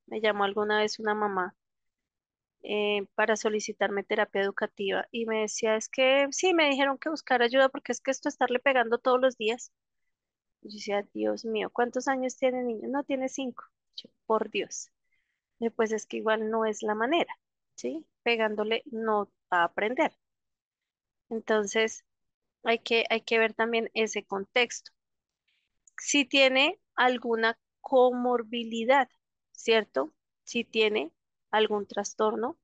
me llamó alguna vez una mamá para solicitarme terapia educativa y me decía, es que sí, me dijeron que buscar ayuda porque es que esto estarle pegando todos los días. Y yo decía, Dios mío, ¿cuántos años tiene el niño? No, tiene 5. Yo, por Dios. Pues es que igual no es la manera, ¿sí? Pegándole no va a aprender. Entonces, hay que ver también ese contexto. Si tiene alguna comorbilidad, ¿cierto? Si tiene algún trastorno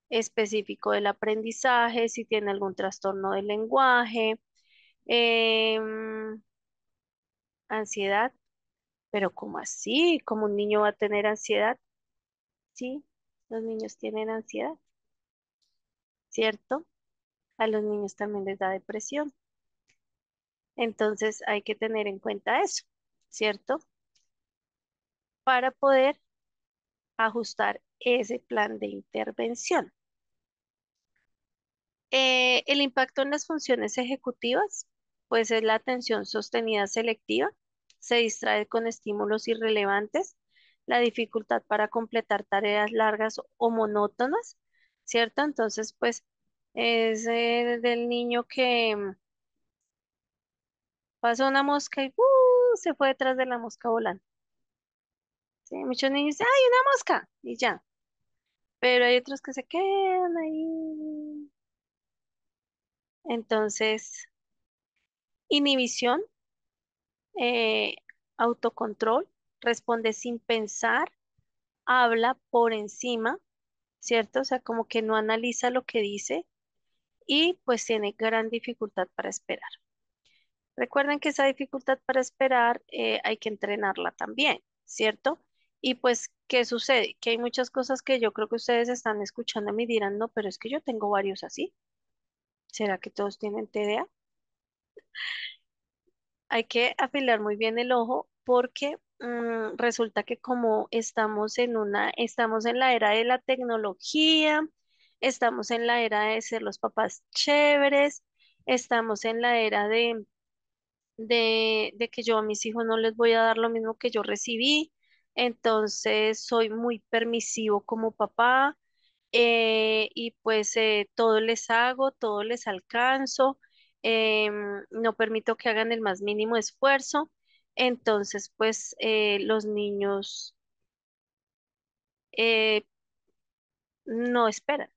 específico del aprendizaje, si tiene algún trastorno del lenguaje, em, ansiedad, pero ¿cómo así? ¿Cómo un niño va a tener ansiedad? Sí, los niños tienen ansiedad, ¿cierto? A los niños también les da depresión. Entonces hay que tener en cuenta eso, ¿cierto? Para poder ajustar ese plan de intervención. El impacto en las funciones ejecutivas, pues es la atención sostenida selectiva, se distrae con estímulos irrelevantes, la dificultad para completar tareas largas o monótonas, ¿cierto? Entonces, pues es del niño que pasó una mosca y se fue detrás de la mosca volando. ¿Sí? Muchos niños dicen, ¡ay, una mosca! Y ya. Pero hay otros que se quedan ahí. Entonces, inhibición, eh, autocontrol, responde sin pensar, habla por encima, ¿cierto? O sea, como que no analiza lo que dice y pues tiene gran dificultad para esperar. Recuerden que esa dificultad para esperar hay que entrenarla también, ¿cierto? Y pues, ¿qué sucede? Que hay muchas cosas que yo creo que ustedes están escuchando y me dirán, no, pero es que yo tengo varios así. ¿Será que todos tienen TDA? Hay que afilar muy bien el ojo porque Resulta que como estamos en la era de la tecnología, estamos en la era de ser los papás chéveres, estamos en la era de que yo a mis hijos no les voy a dar lo mismo que yo recibí, entonces soy muy permisivo como papá, y pues todo les hago, todo les alcanzo, no permito que hagan el más mínimo esfuerzo, entonces pues los niños eh, no esperan,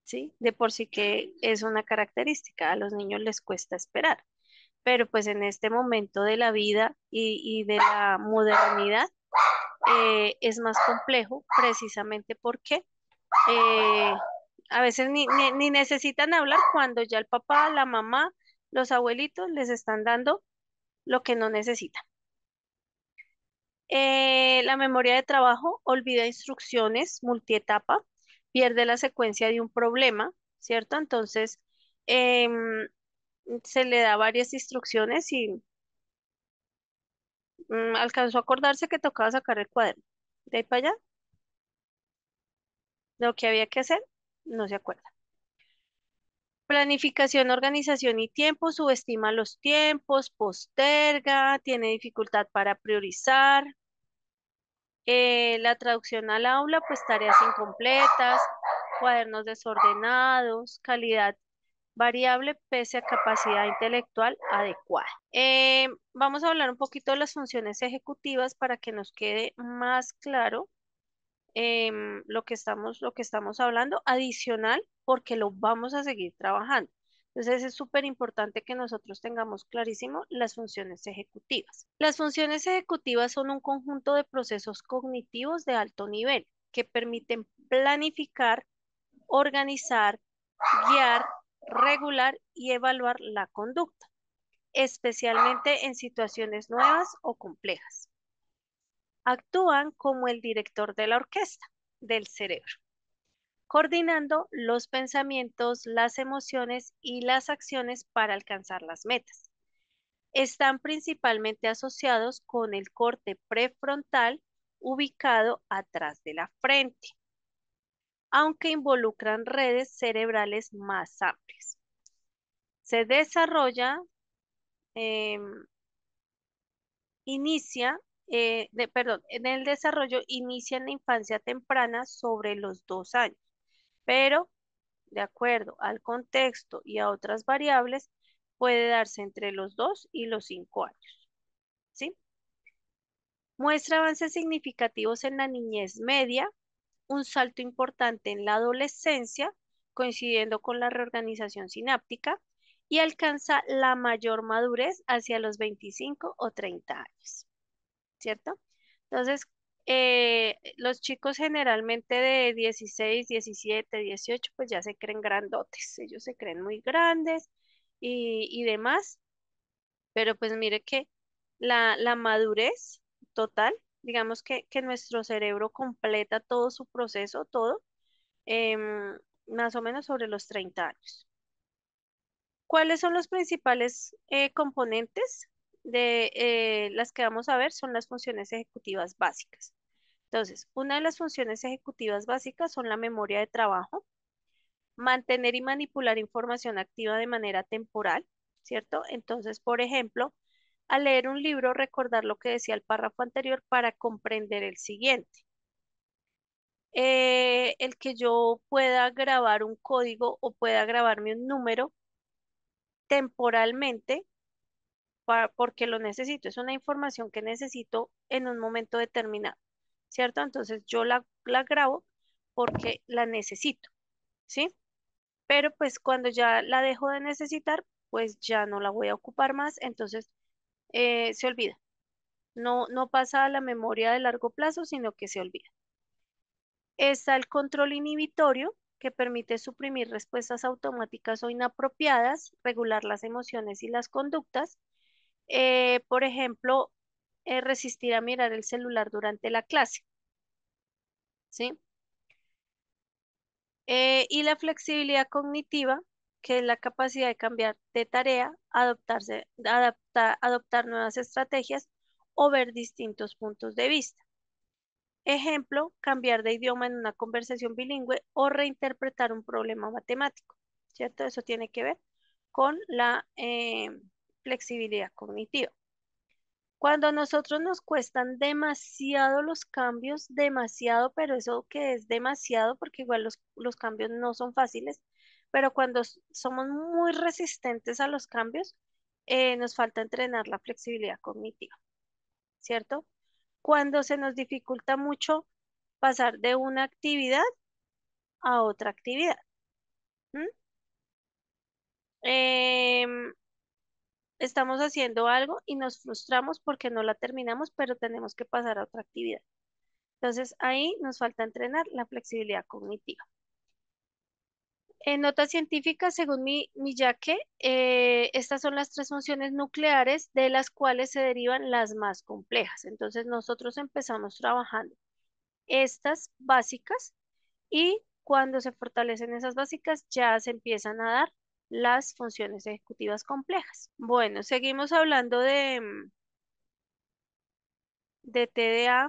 ¿sí? De por sí que es una característica, a los niños les cuesta esperar, pero pues en este momento de la vida y de la modernidad es más complejo precisamente porque eh, a veces ni necesitan hablar cuando ya el papá, la mamá, los abuelitos les están dando lo que no necesitan. La memoria de trabajo olvida instrucciones multietapa, pierde la secuencia de un problema, ¿cierto? Entonces, em, se le da varias instrucciones y alcanzó a acordarse que tocaba sacar el cuaderno. De ahí para allá, lo que había que hacer, no se acuerda. Planificación, organización y tiempo, subestima los tiempos, posterga, tiene dificultad para priorizar. La traducción al aula, pues tareas incompletas, cuadernos desordenados, calidad variable pese a capacidad intelectual adecuada. Vamos a hablar un poquito de las funciones ejecutivas para que nos quede más claro lo que estamos hablando, adicional, porque lo vamos a seguir trabajando. Entonces es súper importante que nosotros tengamos clarísimo las funciones ejecutivas. Las funciones ejecutivas son un conjunto de procesos cognitivos de alto nivel que permiten planificar, organizar, guiar, regular y evaluar la conducta, especialmente en situaciones nuevas o complejas. Actúan como el director de la orquesta del cerebro, coordinando los pensamientos, las emociones y las acciones para alcanzar las metas. Están principalmente asociados con el corte prefrontal ubicado atrás de la frente, aunque involucran redes cerebrales más amplias. Se desarrolla, em, perdón, en el desarrollo inicia en la infancia temprana sobre los 2 años, pero de acuerdo al contexto y a otras variables, puede darse entre los 2 y los 5 años, ¿sí? Muestra avances significativos en la niñez media, un salto importante en la adolescencia, coincidiendo con la reorganización sináptica, y alcanza la mayor madurez hacia los 25 o 30 años, ¿cierto? Entonces, los chicos generalmente de 16, 17, 18, pues ya se creen grandotes, ellos se creen muy grandes y demás, pero pues mire que la madurez total, digamos que nuestro cerebro completa todo su proceso, todo, más o menos sobre los 30 años. ¿Cuáles son los principales componentes de las que vamos a ver? Son las funciones ejecutivas básicas. Entonces, una de las funciones ejecutivas básicas son la memoria de trabajo, mantener y manipular información activa de manera temporal, ¿cierto? Entonces, por ejemplo, al leer un libro, recordar lo que decía el párrafo anterior para comprender el siguiente. El que yo pueda grabar un código o pueda grabarme un número temporalmente porque lo necesito, es una información que necesito en un momento determinado, ¿cierto? Entonces yo la grabo porque la necesito, ¿sí? Pero pues cuando ya la dejo de necesitar, pues ya no la voy a ocupar más, entonces se olvida. No pasa a la memoria de largo plazo, sino que se olvida. Está el control inhibitorio, que permite suprimir respuestas automáticas o inapropiadas, regular las emociones y las conductas. Por ejemplo, resistir a mirar el celular durante la clase, ¿sí? Y la flexibilidad cognitiva, que es la capacidad de cambiar de tarea, adoptar nuevas estrategias o ver distintos puntos de vista. Ejemplo, cambiar de idioma en una conversación bilingüe o reinterpretar un problema matemático, ¿cierto? Eso tiene que ver con la flexibilidad cognitiva. Cuando a nosotros nos cuestan demasiado los cambios, demasiado, pero eso que es demasiado, porque igual los cambios no son fáciles, pero cuando somos muy resistentes a los cambios, nos falta entrenar la flexibilidad cognitiva, ¿cierto? Cuando se nos dificulta mucho pasar de una actividad a otra actividad. ¿M? Em, Estamos haciendo algo y nos frustramos porque no la terminamos, pero tenemos que pasar a otra actividad. Entonces ahí nos falta entrenar la flexibilidad cognitiva. En notas científicas, según Miyake, estas son las tres funciones nucleares de las cuales se derivan las más complejas. Entonces nosotros empezamos trabajando estas básicas y cuando se fortalecen esas básicas ya se empiezan a dar las funciones ejecutivas complejas. Bueno, seguimos hablando de TDA.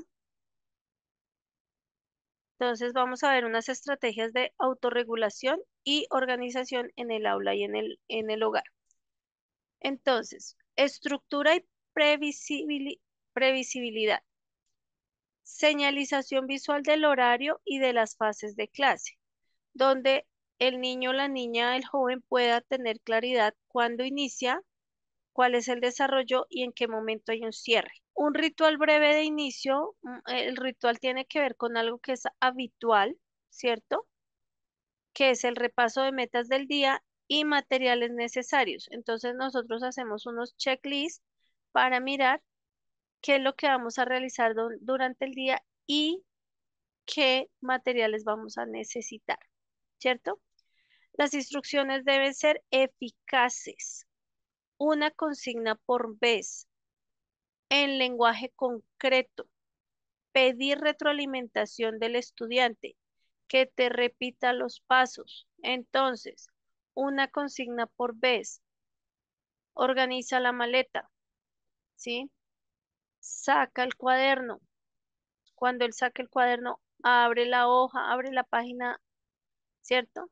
Entonces vamos a ver unas estrategias de autorregulación y organización en el aula y en el hogar. Entonces, estructura y previsibilidad. Señalización visual del horario y de las fases de clase, donde el niño, la niña, el joven pueda tener claridad cuándo inicia, cuál es el desarrollo y en qué momento hay un cierre. Un ritual breve de inicio, el ritual tiene que ver con algo que es habitual, ¿cierto? Que es el repaso de metas del día y materiales necesarios. Entonces nosotros hacemos unos checklists para mirar qué es lo que vamos a realizar durante el día y qué materiales vamos a necesitar, ¿cierto? Las instrucciones deben ser eficaces, una consigna por vez, en lenguaje concreto, pedir retroalimentación del estudiante, que te repita los pasos. Entonces, una consigna por vez, organiza la maleta, ¿sí? Saca el cuaderno. Cuando él saque el cuaderno, abre la hoja, abre la página, ¿cierto?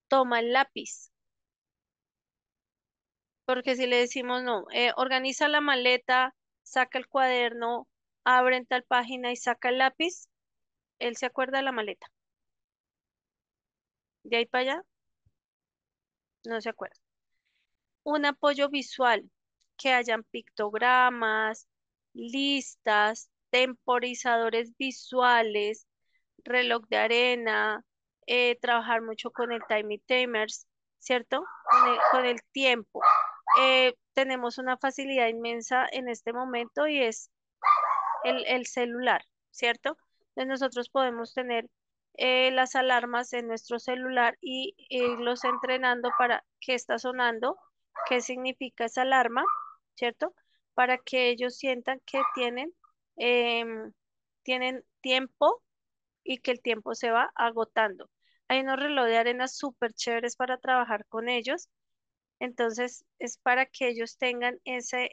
Toma el lápiz. Porque si le decimos no, organiza la maleta, saca el cuaderno, abre en tal página y saca el lápiz, él se acuerda de la maleta. De ahí para allá, no se acuerda. Un apoyo visual, que hayan pictogramas, listas, temporizadores visuales, reloj de arena, trabajar mucho con el timey tamers, ¿cierto? Con el tiempo. Tenemos una facilidad inmensa en este momento y es el celular, ¿cierto? Entonces nosotros podemos tener las alarmas en nuestro celular y irlos entrenando para qué está sonando, qué significa esa alarma, ¿cierto? Para que ellos sientan que tienen tiempo y que el tiempo se va agotando. Hay unos relojes de arena súper chéveres para trabajar con ellos. Entonces, es para que ellos tengan esa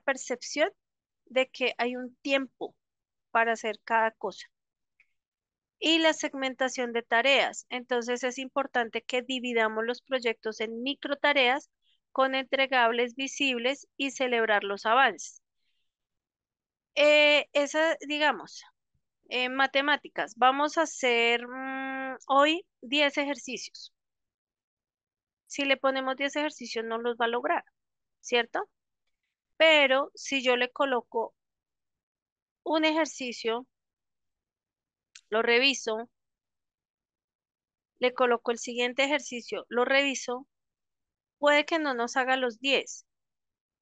percepción de que hay un tiempo para hacer cada cosa. Y la segmentación de tareas. Entonces, es importante que dividamos los proyectos en micro tareas con entregables visibles y celebrar los avances. Digamos, en matemáticas, vamos a hacer hoy 10 ejercicios. Si le ponemos 10 ejercicios no los va a lograr, ¿cierto? Pero si yo le coloco un ejercicio, lo reviso, le coloco el siguiente ejercicio, lo reviso, puede que no nos haga los 10,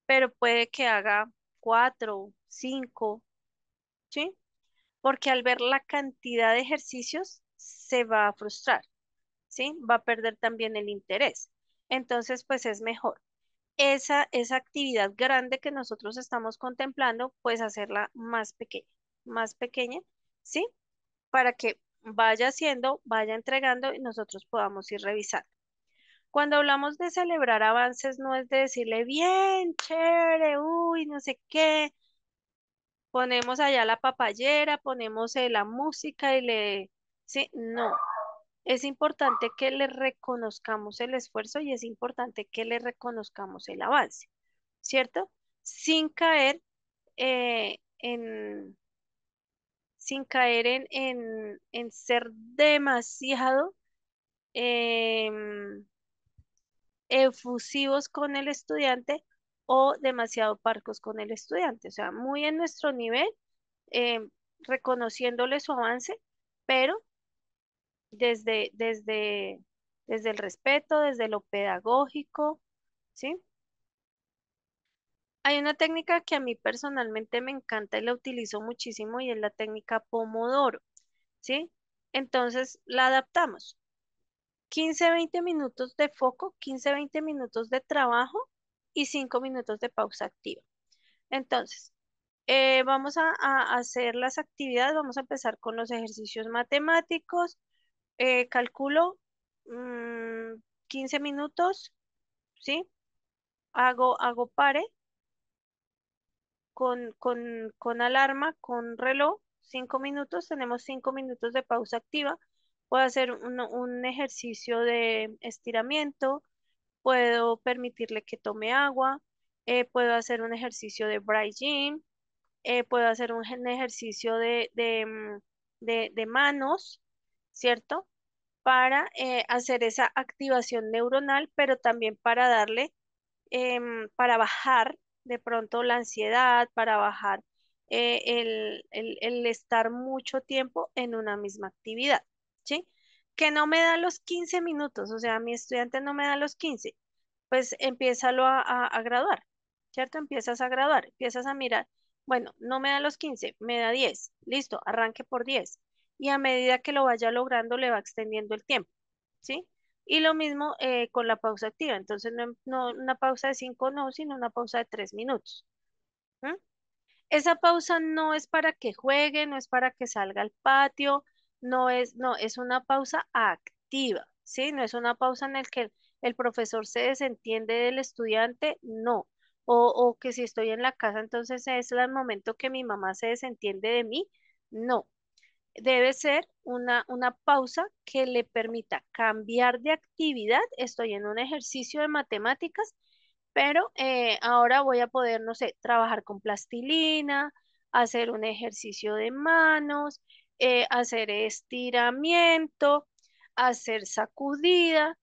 pero puede que haga 4, 5, ¿sí? Porque al ver la cantidad de ejercicios se va a frustrar, ¿sí? Va a perder también el interés. Entonces, pues es mejor esa actividad grande que nosotros estamos contemplando, pues hacerla más pequeña, ¿sí? Para que vaya haciendo, vaya entregando y nosotros podamos ir revisando. Cuando hablamos de celebrar avances, no es de decirle bien, chévere, uy, no sé qué, ponemos allá la papayera, ponemos la música y le... Sí, no. Es importante que le reconozcamos el esfuerzo y es importante que le reconozcamos el avance, ¿cierto? Sin caer en, sin caer en ser demasiado em, efusivos con el estudiante o demasiado parcos con el estudiante. O sea, muy en nuestro nivel, reconociéndole su avance, pero desde, desde, desde el respeto, desde lo pedagógico, ¿sí? Hay una técnica que a mí personalmente me encanta y la utilizo muchísimo y es la técnica Pomodoro, ¿sí? Entonces la adaptamos. 15-20 minutos de foco, 15-20 minutos de trabajo y 5 minutos de pausa activa. Entonces, vamos a hacer las actividades, vamos a empezar con los ejercicios matemáticos. Calculo 15 minutos, ¿sí? Hago pare con alarma, con reloj, 5 minutos, tenemos 5 minutos de pausa activa. Puedo hacer un ejercicio de estiramiento, puedo permitirle que tome agua, puedo hacer un ejercicio de bright gym, puedo hacer un ejercicio de manos, ¿cierto? Para hacer esa activación neuronal, pero también para darle, para bajar de pronto la ansiedad, para bajar el estar mucho tiempo en una misma actividad, ¿sí? Que no me da los 15 minutos, o sea, mi estudiante no me da los 15, pues empiézalo a graduar, ¿cierto? Empiezas a graduar, empiezas a mirar, bueno, no me da los 15, me da 10, listo, arranque por 10. Y a medida que lo vaya logrando, le va extendiendo el tiempo, ¿sí? Y lo mismo con la pausa activa, entonces no una pausa de 5 no, sino una pausa de 3 minutos. ¿M? Esa pausa no es para que juegue, no es para que salga al patio, no, es una pausa activa, ¿sí? No es una pausa en la que el profesor se desentiende del estudiante, no. O que si estoy en la casa, entonces es el momento que mi mamá se desentiende de mí, no. Debe ser una pausa que le permita cambiar de actividad. Estoy en un ejercicio de matemáticas, pero ahora voy a poder, no sé, trabajar con plastilina, hacer un ejercicio de manos, hacer estiramiento, hacer sacudida,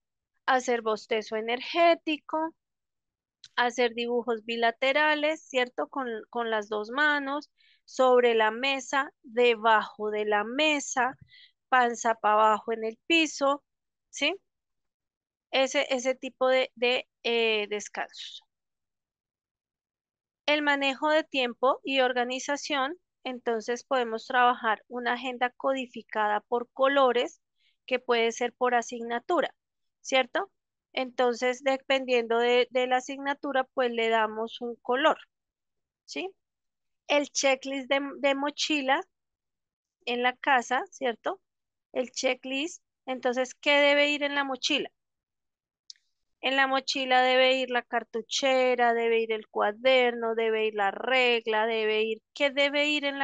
hacer bostezo energético, hacer dibujos bilaterales, ¿cierto? Con las dos manos, sobre la mesa, debajo de la mesa, panza para abajo en el piso, ¿sí? Ese tipo de descansos. El manejo de tiempo y organización, entonces podemos trabajar una agenda codificada por colores que puede ser por asignatura, ¿cierto? Entonces, dependiendo de la asignatura, pues le damos un color, ¿sí? El checklist de mochila en la casa, ¿cierto? El checklist, entonces, ¿qué debe ir en la mochila? En la mochila debe ir la cartuchera, debe ir el cuaderno, debe ir la regla, debe ir, ¿qué debe ir en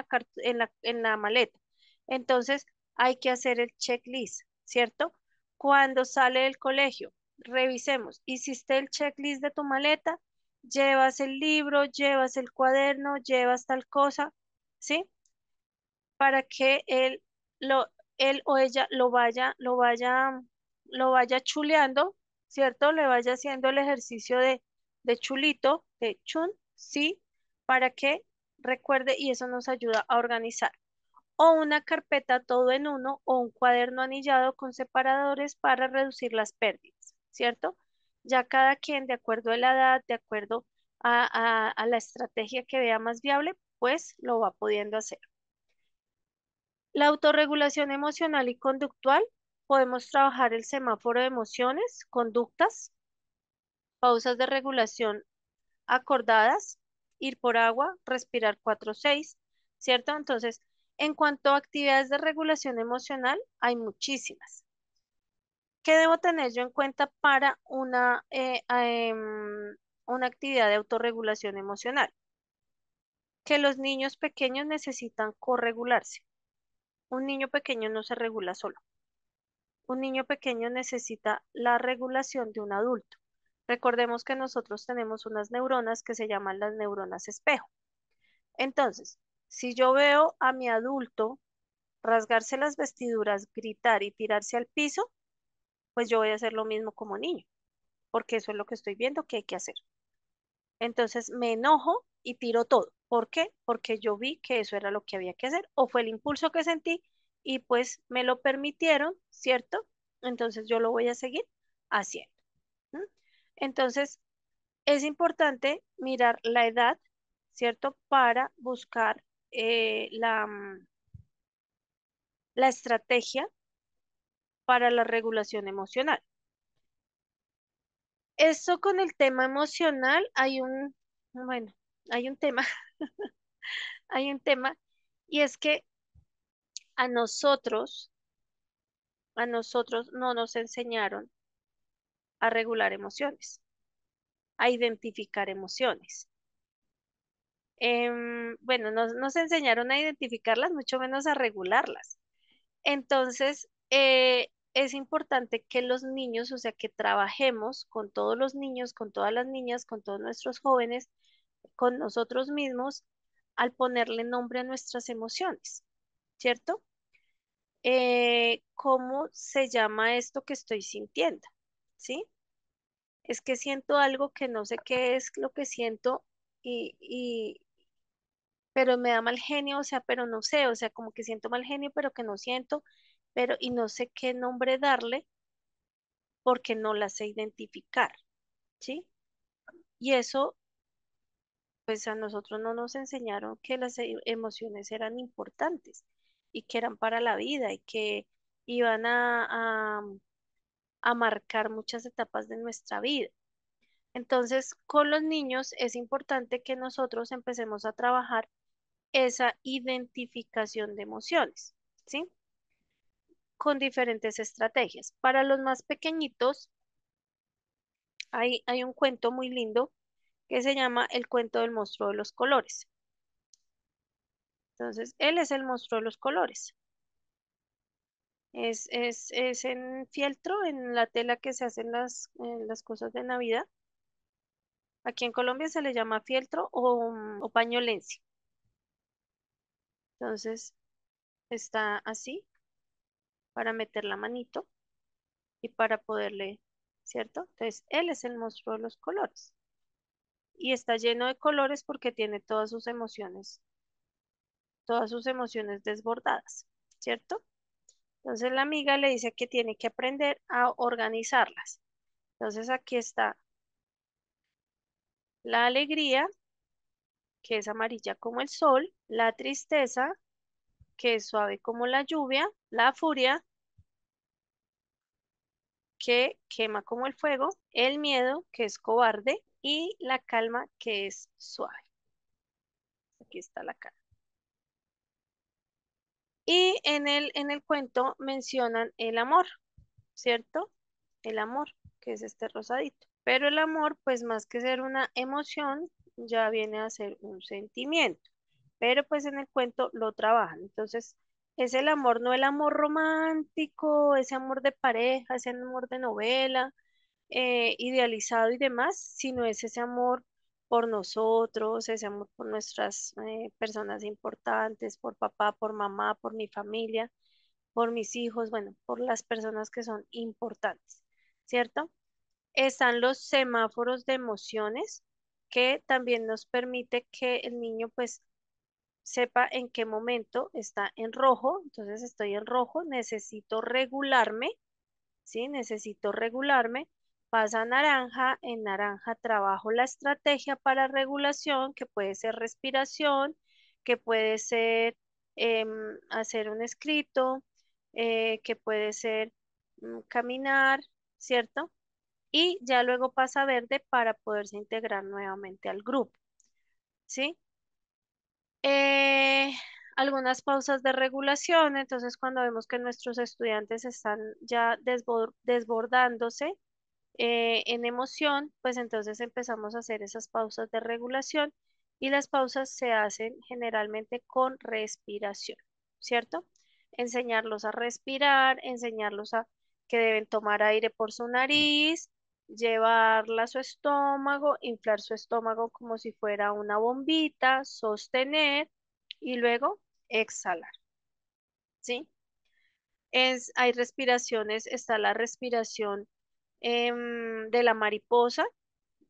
la maleta? Entonces, hay que hacer el checklist, ¿cierto? Cuando sale del colegio, revisemos, ¿hiciste el checklist de tu maleta? ¿Llevas el libro? ¿Llevas el cuaderno? ¿Llevas tal cosa? ¿Sí? Para que lo, él o ella lo vaya chuleando, ¿cierto? Le vaya haciendo el ejercicio de chulito, de chun, sí, para que recuerde y eso nos ayuda a organizar. O una carpeta todo en uno o un cuaderno anillado con separadores para reducir las pérdidas, ¿cierto? Ya cada quien, de acuerdo a la edad, de acuerdo a la estrategia que vea más viable, pues lo va pudiendo hacer. La autorregulación emocional y conductual, podemos trabajar el semáforo de emociones, conductas, pausas de regulación acordadas, ir por agua, respirar 4-6, ¿cierto? Entonces, en cuanto a actividades de regulación emocional, hay muchísimas. ¿Qué debo tener yo en cuenta para una actividad de autorregulación emocional? Que los niños pequeños necesitan corregularse. Un niño pequeño no se regula solo. Un niño pequeño necesita la regulación de un adulto. Recordemos que nosotros tenemos unas neuronas que se llaman las neuronas espejo. Entonces, si yo veo a mi adulto rasgarse las vestiduras, gritar y tirarse al piso, pues yo voy a hacer lo mismo como niño, porque eso es lo que estoy viendo que hay que hacer. Entonces me enojo y tiro todo. ¿Por qué? Porque yo vi que eso era lo que había que hacer o fue el impulso que sentí y pues me lo permitieron, ¿cierto? Entonces yo lo voy a seguir haciendo. ¿M? Entonces es importante mirar la edad, ¿cierto? Para buscar la estrategia para la regulación emocional. Eso con el tema emocional bueno, hay un tema, hay un tema, y es que a nosotros, a nosotros no nos enseñaron a regular emociones, a identificar emociones. Bueno, nos enseñaron a identificarlas, mucho menos a regularlas. Entonces, es importante que los niños, o sea, que trabajemos con todos los niños, con todas las niñas, con todos nuestros jóvenes, con nosotros mismos, al ponerle nombre a nuestras emociones, ¿cierto? ¿Cómo se llama esto que estoy sintiendo? ¿Sí? Es que siento algo que no sé qué es lo que siento y, pero me da mal genio, o sea, pero no sé, o sea, como que siento mal genio, pero que no siento, pero y no sé qué nombre darle porque no la sé identificar, ¿sí? Y eso, pues a nosotros no nos enseñaron que las emociones eran importantes y que eran para la vida y que iban a marcar muchas etapas de nuestra vida. Entonces, con los niños es importante que nosotros empecemos a trabajar esa identificación de emociones, ¿sí? Con diferentes estrategias. Para los más pequeñitos, hay un cuento muy lindo que se llama El cuento del monstruo de los colores. Entonces, él es el monstruo de los colores. Es en fieltro, en la tela que se hacen las cosas de Navidad. Aquí en Colombia se le llama fieltro o pañolense. Entonces, está así para meter la manito y para poderle, ¿cierto? Entonces, él es el monstruo de los colores. Y está lleno de colores porque tiene todas sus emociones desbordadas, ¿cierto? Entonces la amiga le dice que tiene que aprender a organizarlas. Entonces aquí está la alegría, que es amarilla como el sol, la tristeza, que es suave como la lluvia, la furia, que quema como el fuego, el miedo, que es cobarde, y la calma, que es suave. Aquí está la calma. Y en el cuento mencionan el amor, ¿cierto? El amor, que es este rosadito. Pero el amor, pues más que ser una emoción, ya viene a ser un sentimiento. Pero pues en el cuento lo trabajan. Entonces, es el amor, no el amor romántico, ese amor de pareja, ese amor de novela, idealizado y demás, sino es ese amor por nosotros, ese amor por nuestras personas importantes, por papá, por mamá, por mi familia, por mis hijos, bueno, por las personas que son importantes, ¿cierto? Están los semáforos de emociones que también nos permite que el niño pues sepa en qué momento está en rojo, entonces estoy en rojo, necesito regularme, ¿sí? Necesito regularme. Pasa a naranja, en naranja trabajo la estrategia para regulación, que puede ser respiración, que puede ser hacer un escrito, que puede ser caminar, ¿cierto? Y ya luego pasa a verde para poderse integrar nuevamente al grupo, ¿sí? Eh, algunas pausas de regulación. Entonces, cuando vemos que nuestros estudiantes están ya desbordándose en emoción, pues entonces empezamos a hacer esas pausas de regulación y las pausas se hacen generalmente con respiración, ¿cierto? Enseñarlos a respirar, enseñarlos a que deben tomar aire por su nariz, llevarla a su estómago, inflar su estómago como si fuera una bombita, sostener y luego exhalar, ¿sí? Hay respiraciones, está la respiración de la mariposa,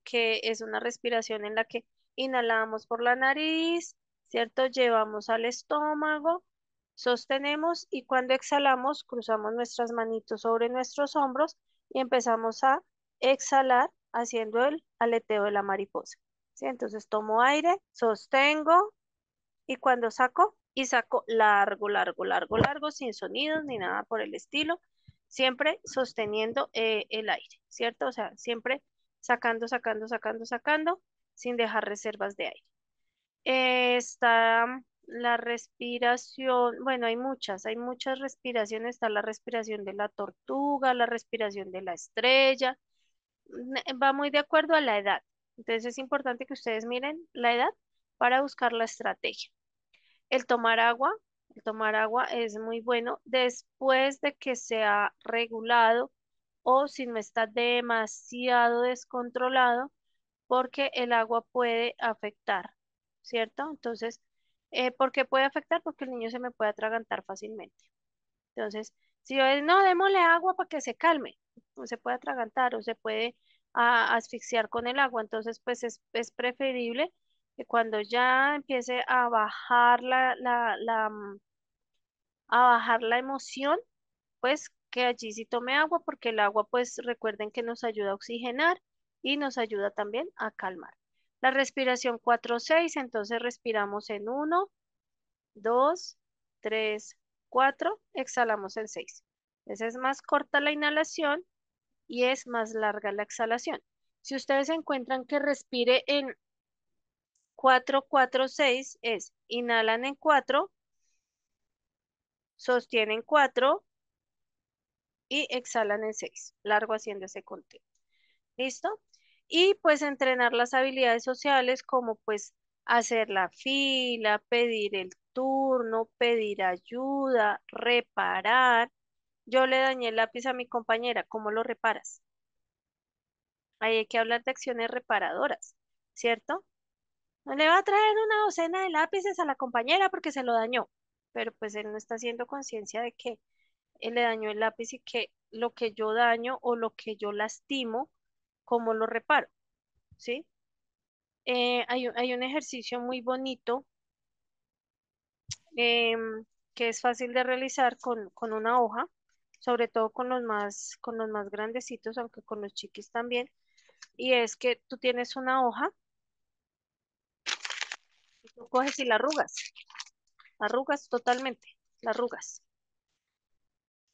que es una respiración en la que inhalamos por la nariz, ¿cierto? Llevamos al estómago, sostenemos y cuando exhalamos cruzamos nuestras manitos sobre nuestros hombros y empezamos a exhalar haciendo el aleteo de la mariposa, ¿sí? Entonces tomo aire, sostengo y cuando saco, y saco largo, largo, largo, largo, sin sonidos ni nada por el estilo, siempre sosteniendo el aire, ¿cierto? O sea, siempre sacando, sacando, sacando, sacando, sin dejar reservas de aire. Está la respiración, bueno, hay muchas respiraciones, está la respiración de la tortuga, la respiración de la estrella, va muy de acuerdo a la edad. Entonces es importante que ustedes miren la edad para buscar la estrategia. El tomar agua, el tomar agua es muy bueno después de que se ha regulado o si no está demasiado descontrolado, porque el agua puede afectar, ¿cierto? Entonces, ¿por qué puede afectar? Porque el niño se me puede atragantar fácilmente. Entonces, si yo no, démosle agua para que se calme, o se puede atragantar o se puede asfixiar con el agua, entonces pues es preferible que cuando ya empiece a bajar a bajar la emoción, pues que allí sí tome agua, porque el agua pues recuerden que nos ayuda a oxigenar y nos ayuda también a calmar. La respiración 4-6, entonces respiramos en 1, 2, 3, 4, exhalamos en 6. Esa es más corta la inhalación y es más larga la exhalación. Si ustedes encuentran que respire en 4-4-6, es inhalan en 4, sostienen 4 y exhalan en 6. Largo haciendo ese conteo. ¿Listo? Y pues entrenar las habilidades sociales como pues hacer la fila, pedir el turno, pedir ayuda, reparar. Yo le dañé el lápiz a mi compañera, ¿cómo lo reparas? Ahí hay que hablar de acciones reparadoras, ¿cierto? No le va a traer una docena de lápices a la compañera porque se lo dañó, pero pues él no está haciendo conciencia de que él le dañó el lápiz y que lo que yo daño o lo que yo lastimo, ¿cómo lo reparo? ¿Sí? Hay un ejercicio muy bonito que es fácil de realizar con una hoja, sobre todo con los más grandecitos, aunque con los chiquis también, y es que tú tienes una hoja y tú coges y la arrugas totalmente, la arrugas,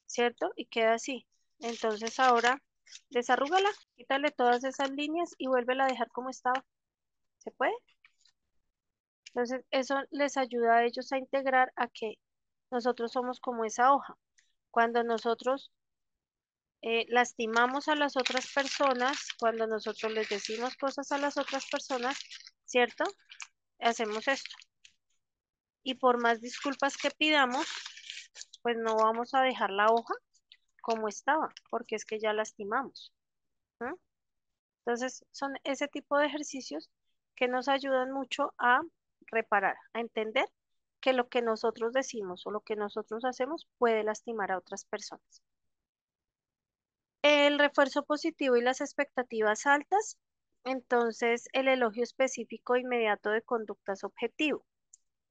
¿cierto? Y queda así. Entonces ahora desarrúgala, quítale todas esas líneas y vuélvela a dejar como estaba. ¿Se puede? Entonces eso les ayuda a ellos a integrar a que nosotros somos como esa hoja. Cuando nosotros lastimamos a las otras personas, cuando nosotros les decimos cosas a las otras personas, ¿cierto? Hacemos esto. Y por más disculpas que pidamos, pues no vamos a dejar la hoja como estaba, porque es que ya lastimamos. ¿No? Entonces, son ese tipo de ejercicios que nos ayudan mucho a reparar, a entender que lo que nosotros decimos o lo que nosotros hacemos puede lastimar a otras personas. El refuerzo positivo y las expectativas altas, entonces el elogio específico e inmediato de conductas objetivo.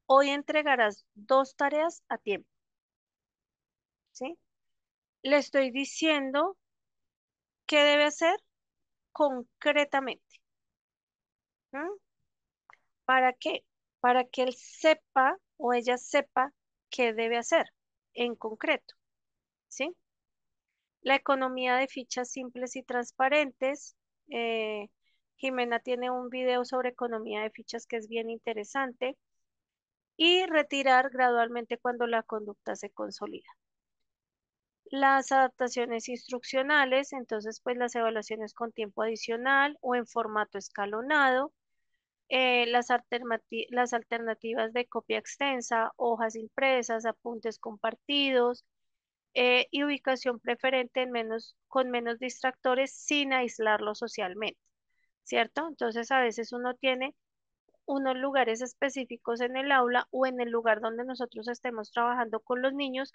Hoy entregarás 2 tareas a tiempo, ¿sí? Le estoy diciendo qué debe hacer concretamente. ¿Mm? ¿Para qué? Para que él sepa o ella sepa qué debe hacer en concreto, ¿sí? La economía de fichas simples y transparentes. eh, Jimena tiene un video sobre economía de fichas que es bien interesante. y retirar gradualmente cuando la conducta se consolida. Las adaptaciones instruccionales, entonces pues las evaluaciones con tiempo adicional o en formato escalonado, las alternativas de copia extensa, hojas impresas, apuntes compartidos y ubicación preferente con menos distractores sin aislarlo socialmente, ¿cierto? Entonces a veces uno tiene unos lugares específicos en el aula o en el lugar donde nosotros estemos trabajando con los niños,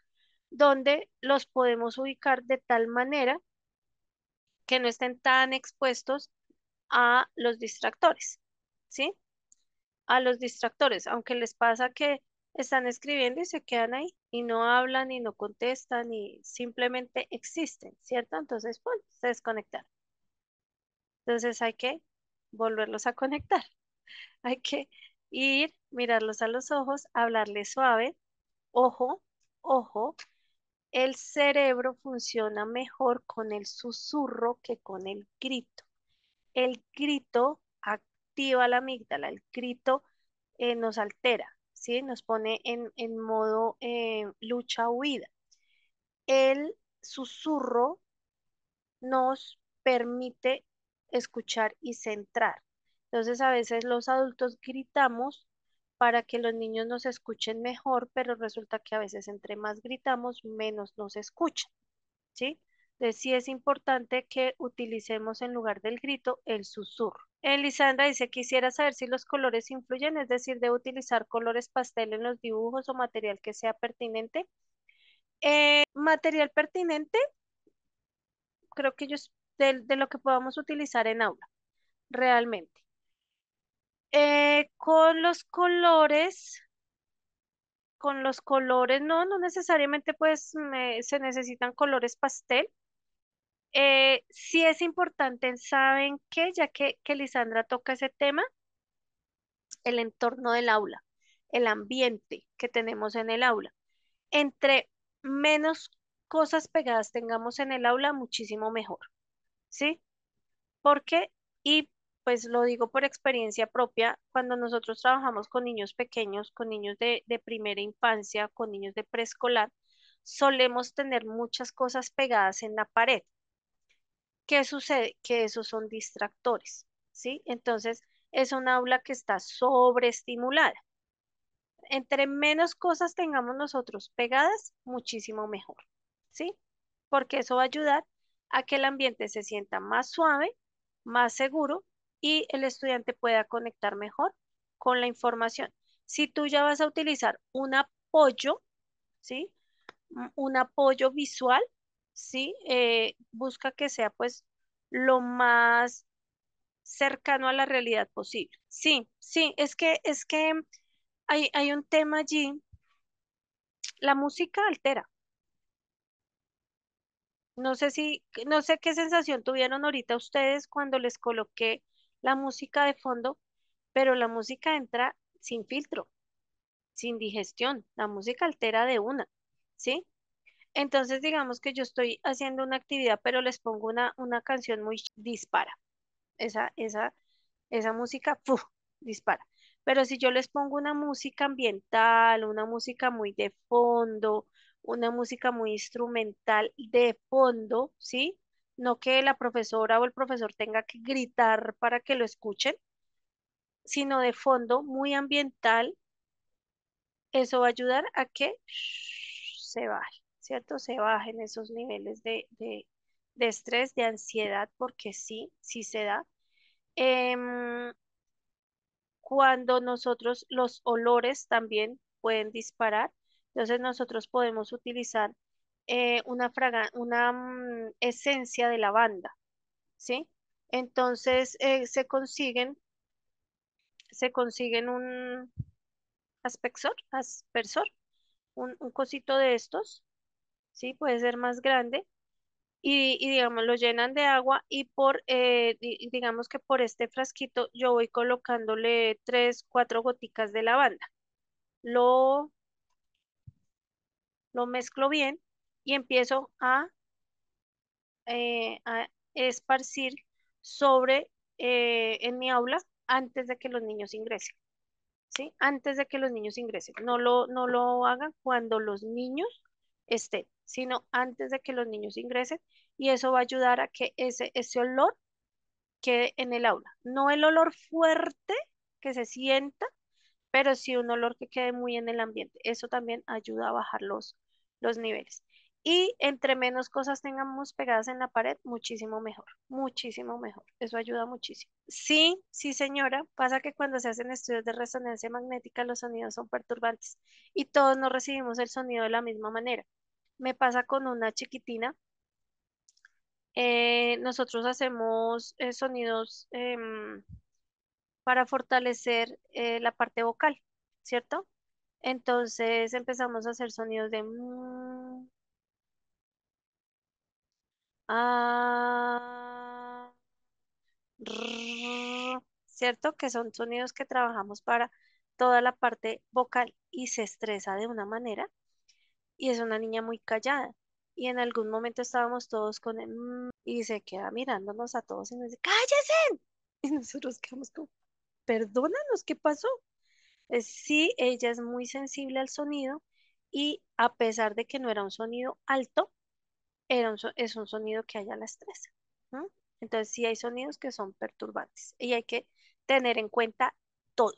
donde los podemos ubicar de tal manera que no estén tan expuestos a los distractores, ¿sí? A los distractores, aunque les pasa que están escribiendo y se quedan ahí y no hablan y no contestan y simplemente existen, ¿cierto? Entonces, pues, se desconectan. Entonces hay que volverlos a conectar. Hay que ir, mirarlos a los ojos, hablarles suave. Ojo, ojo, el cerebro funciona mejor con el susurro que con el grito. El grito activa la amígdala, el grito nos altera, ¿sí? Nos pone en modo lucha-huida. El susurro nos permite escuchar y centrar. Entonces, a veces los adultos gritamos para que los niños nos escuchen mejor, pero resulta que a veces entre más gritamos, menos nos escuchan, ¿sí? Entonces, sí es importante que utilicemos en lugar del grito el susurro. Elisandra dice, quisiera saber si los colores influyen, es decir, ¿debo utilizar colores pastel en los dibujos o material que sea pertinente? Material pertinente, creo que ellos, de lo que podamos utilizar en aula, realmente. Con los colores, no, no necesariamente pues se necesitan colores pastel. Sí es importante, ¿saben qué? Ya que Lisandra toca ese tema, el entorno del aula, el ambiente que tenemos en el aula. Entre menos cosas pegadas tengamos en el aula, muchísimo mejor, ¿sí? Porque, y pues lo digo por experiencia propia, cuando nosotros trabajamos con niños pequeños, con niños de primera infancia, con niños de preescolar, solemos tener muchas cosas pegadas en la pared. ¿Qué sucede? Que esos son distractores, ¿sí? Entonces, es un aula que está sobreestimulada. Entre menos cosas tengamos nosotros pegadas, muchísimo mejor, ¿sí? Porque eso va a ayudar a que el ambiente se sienta más suave, más seguro y el estudiante pueda conectar mejor con la información. Si tú ya vas a utilizar un apoyo, ¿sí? Un apoyo visual, ¿sí? Busca que sea pues lo más cercano a la realidad posible. Sí, sí, es que hay un tema allí. La música altera. No sé qué sensación tuvieron ahorita ustedes cuando les coloqué la música de fondo, pero la música entra sin filtro, sin digestión. La música altera de una, ¿sí? Entonces, digamos que yo estoy haciendo una actividad, pero les pongo una canción muy dispara. Esa música, ¡puf! Dispara. Pero si yo les pongo una música ambiental, una música muy de fondo, una música muy instrumental de fondo, ¿sí? No que la profesora o el profesor tenga que gritar para que lo escuchen, sino de fondo, muy ambiental, eso va a ayudar a que se baje, ¿cierto? Se bajen esos niveles de estrés, de ansiedad, porque sí, sí se da. Em, Cuando nosotros los olores también pueden disparar, entonces nosotros podemos utilizar una esencia de lavanda, ¿sí? Entonces se consiguen un aspersor, un cosito de estos, ¿sí? Puede ser más grande y digamos lo llenan de agua y digamos que por este frasquito yo voy colocándole 3, 4 goticas de lavanda. Lo, lo mezclo bien y empiezo a esparcir en mi aula antes de que los niños ingresen. ¿sí? Antes de que los niños ingresen. No lo hagan cuando los niños estén, sino antes de que los niños ingresen y eso va a ayudar a que ese olor quede en el aula. No el olor fuerte que se sienta, pero sí un olor que quede muy en el ambiente. Eso también ayuda a bajar los niveles. Y entre menos cosas tengamos pegadas en la pared, muchísimo mejor, muchísimo mejor. Eso ayuda muchísimo. Sí, sí, señora. Pasa que cuando se hacen estudios de resonancia magnética, los sonidos son perturbantes y todos no recibimos el sonido de la misma manera. Me pasa con una chiquitina. Nosotros hacemos sonidos para fortalecer la parte vocal, ¿cierto? Entonces empezamos a hacer sonidos de ah, ¿cierto? Que son sonidos que trabajamos para toda la parte vocal y se estresa de una manera y es una niña muy callada. Y en algún momento estábamos todos con el y se queda mirándonos a todos y nos dice, ¡cállese! Y nosotros quedamos como, perdónanos, ¿qué pasó? Sí, ella es muy sensible al sonido y a pesar de que no era un sonido alto, es un sonido que a ella la estresa. ¿No? Entonces sí hay sonidos que son perturbantes y hay que tener en cuenta todo.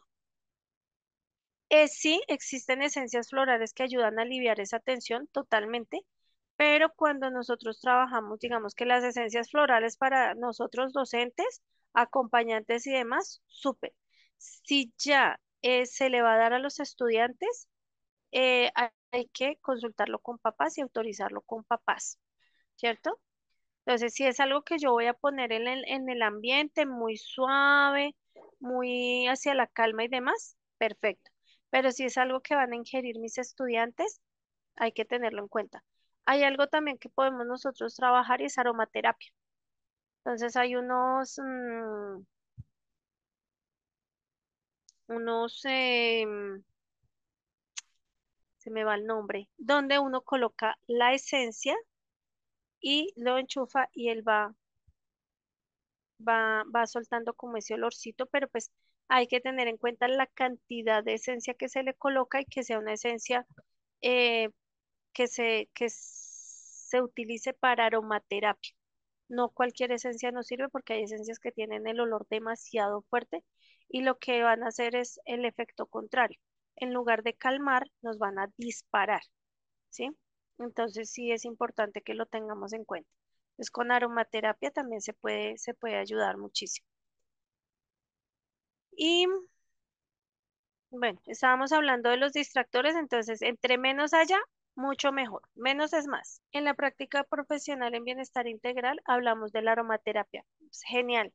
Sí, existen esencias florales que ayudan a aliviar esa tensión totalmente, pero cuando nosotros trabajamos, digamos que las esencias florales para nosotros docentes, acompañantes y demás, súper. Si ya se le va a dar a los estudiantes, hay que consultarlo con papás y autorizarlo con papás, ¿cierto? Entonces, si es algo que yo voy a poner en el ambiente muy suave, muy hacia la calma y demás, perfecto. Pero si es algo que van a ingerir mis estudiantes, hay que tenerlo en cuenta. Hay algo también que podemos nosotros trabajar y es aromaterapia. Entonces, hay unos, se me va el nombre, donde uno coloca la esencia y lo enchufa y él va soltando como ese olorcito, pero pues hay que tener en cuenta la cantidad de esencia que se le coloca y que sea una esencia eh, que se utilice para aromaterapia. No cualquier esencia nos sirve porque hay esencias que tienen el olor demasiado fuerte y lo que van a hacer es el efecto contrario. En lugar de calmar, nos van a disparar, ¿sí? Entonces sí es importante que lo tengamos en cuenta. Pues con aromaterapia también se puede ayudar muchísimo. Y bueno, estábamos hablando de los distractores, entonces entre menos haya, mucho mejor. Menos es más. En la práctica profesional en bienestar integral hablamos de la aromaterapia. Es genial.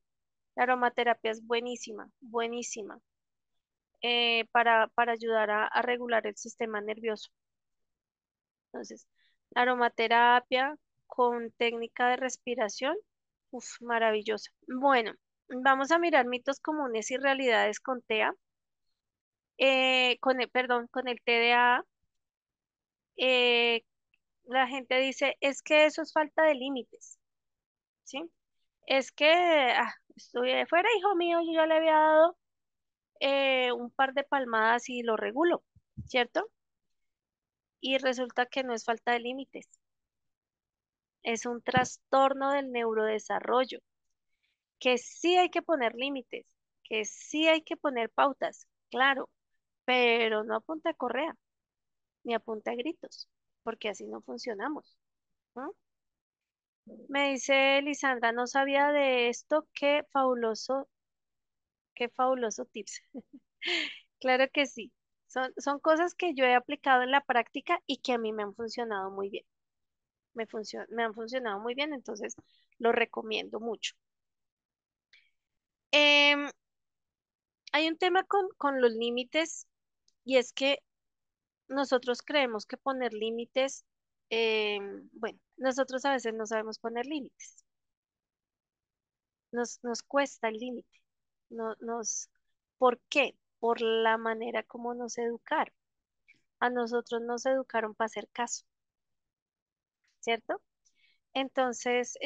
La aromaterapia es buenísima, buenísima para ayudar a regular el sistema nervioso. Entonces, la aromaterapia con técnica de respiración, uf, maravillosa. Bueno, vamos a mirar mitos comunes y realidades con TEA. Perdón, con el TDA, eh, la gente dice, es que eso es falta de límites, ¿sí? Es que estoy de fuera, hijo mío, yo ya le había dado un par de palmadas y lo regulo, ¿cierto? Y resulta que no es falta de límites, es un trastorno del neurodesarrollo, que sí hay que poner límites, que sí hay que poner pautas, claro, pero no apunta a correa, ni apunta a gritos, porque así no funcionamos. ¿No? Me dice Lisandra, no sabía de esto, qué fabuloso tips. Claro que sí. Son cosas que yo he aplicado en la práctica y que a mí me han funcionado muy bien. Me han funcionado muy bien, entonces lo recomiendo mucho. Em, Hay un tema con los límites y es que nosotros creemos que poner límites, bueno, nosotros a veces no sabemos poner límites. Nos cuesta el límite. ¿Por qué? Por la manera como nos educaron. A nosotros nos educaron para hacer caso, ¿cierto? Entonces,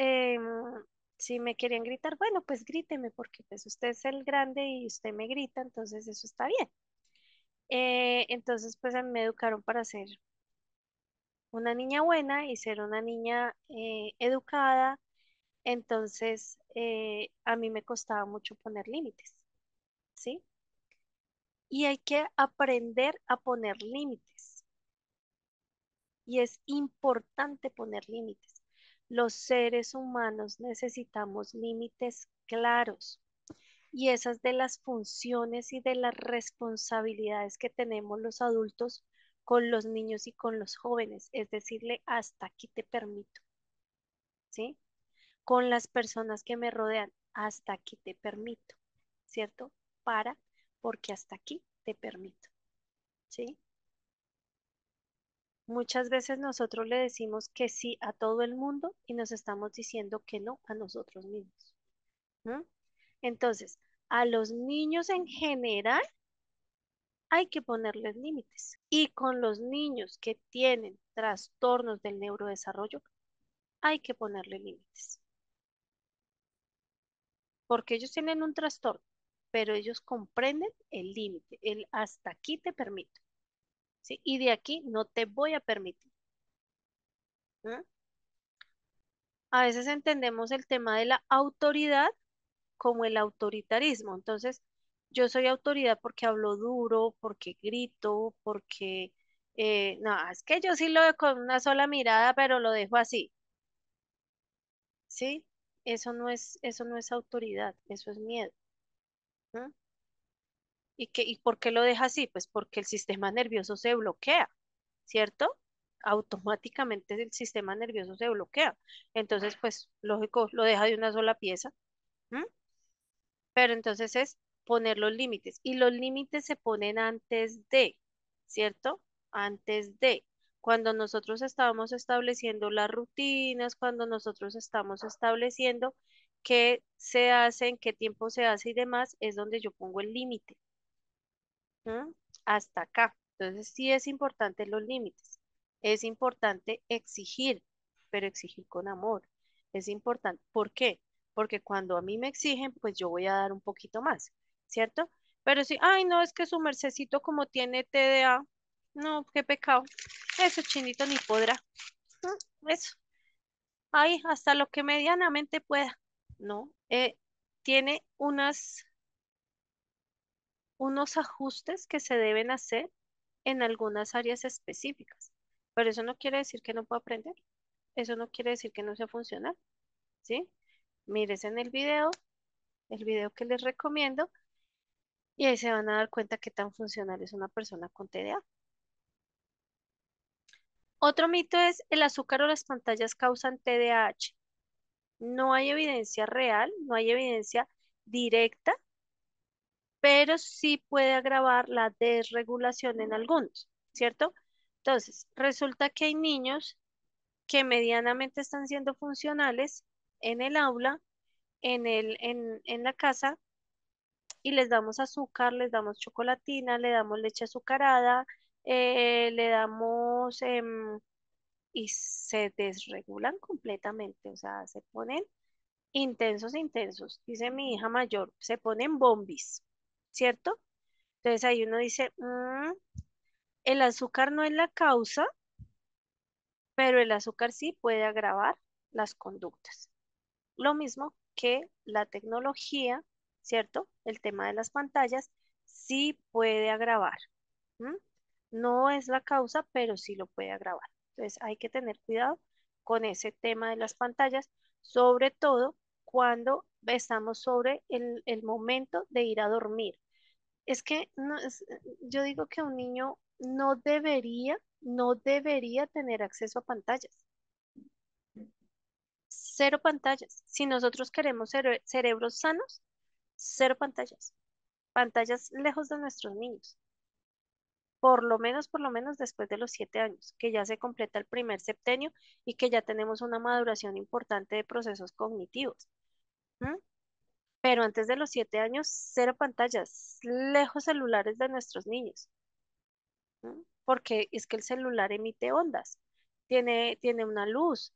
si me querían gritar, bueno, pues gríteme, porque pues usted es el grande y usted me grita, entonces eso está bien. Entonces, pues a mí me educaron para ser una niña buena y ser una niña educada. Entonces, a mí me costaba mucho poner límites, ¿sí? Y hay que aprender a poner límites. Y es importante poner límites. Los seres humanos necesitamos límites claros. Y esas de las funciones y de las responsabilidades que tenemos los adultos con los niños y con los jóvenes, es decirle, hasta aquí te permito, ¿sí? Con las personas que me rodean, hasta aquí te permito, ¿cierto? Para, porque hasta aquí te permito, ¿sí? Muchas veces nosotros le decimos que sí a todo el mundo y nos estamos diciendo que no a nosotros mismos. ¿M? Entonces, a los niños en general hay que ponerles límites. Y con los niños que tienen trastornos del neurodesarrollo, hay que ponerle límites. Porque ellos tienen un trastorno, pero ellos comprenden el límite, el hasta aquí te permito, ¿sí? Y de aquí no te voy a permitir. ¿M? A veces entendemos el tema de la autoridad como el autoritarismo. Entonces, yo soy autoridad porque hablo duro, porque grito, porque, no, es que yo sí lo veo con una sola mirada, pero lo dejo así, ¿sí? Eso no es autoridad, eso es miedo. ¿No? ¿Y por qué lo deja así? Pues porque el sistema nervioso se bloquea, ¿cierto? Automáticamente el sistema nervioso se bloquea. Entonces, pues, lógico, lo deja de una sola pieza. ¿M? Pero entonces es poner los límites. Y los límites se ponen antes de, ¿cierto? Antes de. Cuando nosotros estábamos estableciendo las rutinas, cuando nosotros estamos estableciendo qué se hace, en qué tiempo se hace y demás, es donde yo pongo el límite. ¿M? Hasta acá. Entonces sí es importante los límites. Es importante exigir, pero exigir con amor. Es importante. ¿Por qué? Porque cuando a mí me exigen, pues yo voy a dar un poquito más, ¿cierto? Pero si, ay, no, es que su mercecito como tiene TDA, no, qué pecado. Eso, chinito, ni podrá. Eso. Ay, hasta lo que medianamente pueda. No, tiene unos ajustes que se deben hacer en algunas áreas específicas. Pero eso no quiere decir que no pueda aprender. Eso no quiere decir que no sea funcional, ¿sí? Mires en el video que les recomiendo, y ahí se van a dar cuenta qué tan funcional es una persona con TDA. Otro mito es el azúcar o las pantallas causan TDAH. No hay evidencia real, no hay evidencia directa, pero sí puede agravar la desregulación en algunos, ¿cierto? Entonces, resulta que hay niños que medianamente están siendo funcionales en el aula, en la casa, y les damos azúcar, les damos chocolatina, le damos leche azucarada, le damos, y se desregulan completamente, o sea, se ponen intensos, intensos. Dice mi hija mayor, se ponen bombis, ¿cierto? Entonces ahí uno dice, el azúcar no es la causa, pero el azúcar sí puede agravar las conductas. Lo mismo que la tecnología, ¿cierto? El tema de las pantallas sí puede agravar. ¿M? No es la causa, pero sí lo puede agravar. Entonces hay que tener cuidado con ese tema de las pantallas, sobre todo cuando estamos sobre el momento de ir a dormir. Es que yo digo que un niño no debería tener acceso a pantallas. Cero pantallas. Si nosotros queremos cerebros sanos, cero pantallas. Pantallas lejos de nuestros niños. Por lo menos después de los 7 años, que ya se completa el primer septenio y que ya tenemos una maduración importante de procesos cognitivos. ¿M? Pero antes de los 7 años, cero pantallas, lejos celulares de nuestros niños. ¿M? Porque es que el celular emite ondas, tiene una luz,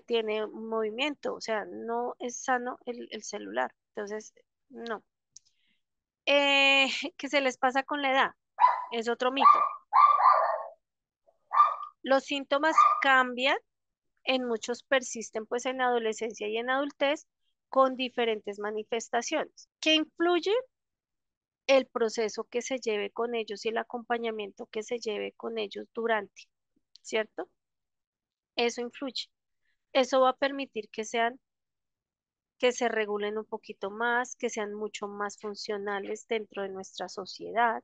tiene un movimiento, o sea, no es sano el celular. Entonces, no. ¿Qué se les pasa con la edad? Es otro mito. Los síntomas cambian, en muchos persisten pues en la adolescencia y en adultez con diferentes manifestaciones. ¿Qué influye? El proceso que se lleve con ellos y el acompañamiento que se lleve con ellos durante, ¿cierto? Eso influye. Eso va a permitir que se regulen un poquito más, que sean mucho más funcionales dentro de nuestra sociedad,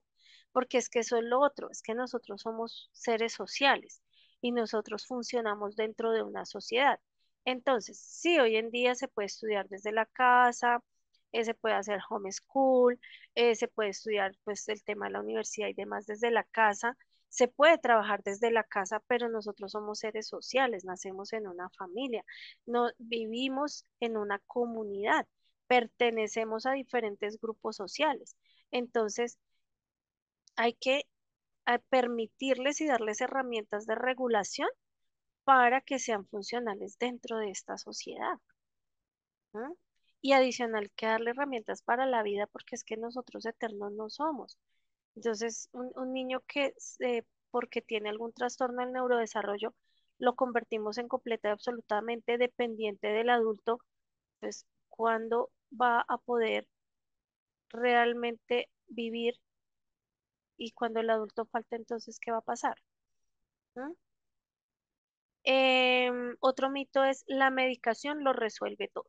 porque es que eso es lo otro, es que nosotros somos seres sociales y nosotros funcionamos dentro de una sociedad. Entonces, sí, hoy en día se puede estudiar desde la casa, se puede hacer homeschool, se puede estudiar pues el tema de la universidad y demás desde la casa, se puede trabajar desde la casa, pero nosotros somos seres sociales, nacemos en una familia, no vivimos en una comunidad, pertenecemos a diferentes grupos sociales. Entonces, hay que permitirles y darles herramientas de regulación para que sean funcionales dentro de esta sociedad. ¿No? Y adicional que darle herramientas para la vida, porque es que nosotros eternos no somos. Entonces, un niño que porque tiene algún trastorno del neurodesarrollo, lo convertimos en completa y absolutamente dependiente del adulto, pues, ¿cuándo va a poder realmente vivir? Y cuando el adulto falta, entonces, ¿qué va a pasar? ¿Mm? Otro mito es la medicación lo resuelve todo.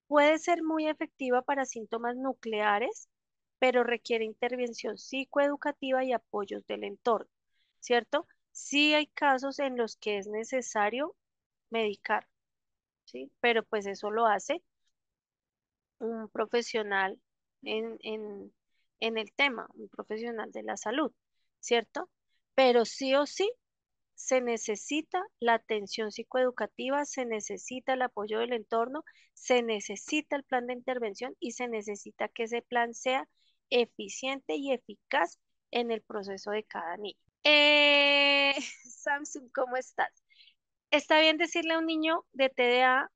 Puede ser muy efectiva para síntomas nucleares, pero requiere intervención psicoeducativa y apoyos del entorno, ¿cierto? Sí hay casos en los que es necesario medicar, ¿sí? Pero pues eso lo hace un profesional en, en, en el tema, un profesional de la salud, ¿cierto? Pero sí o sí se necesita la atención psicoeducativa, se necesita el apoyo del entorno, se necesita el plan de intervención y se necesita que ese plan sea eficiente y eficaz en el proceso de cada niño. Samsung, ¿cómo estás? ¿Está bien decirle a un niño de TDA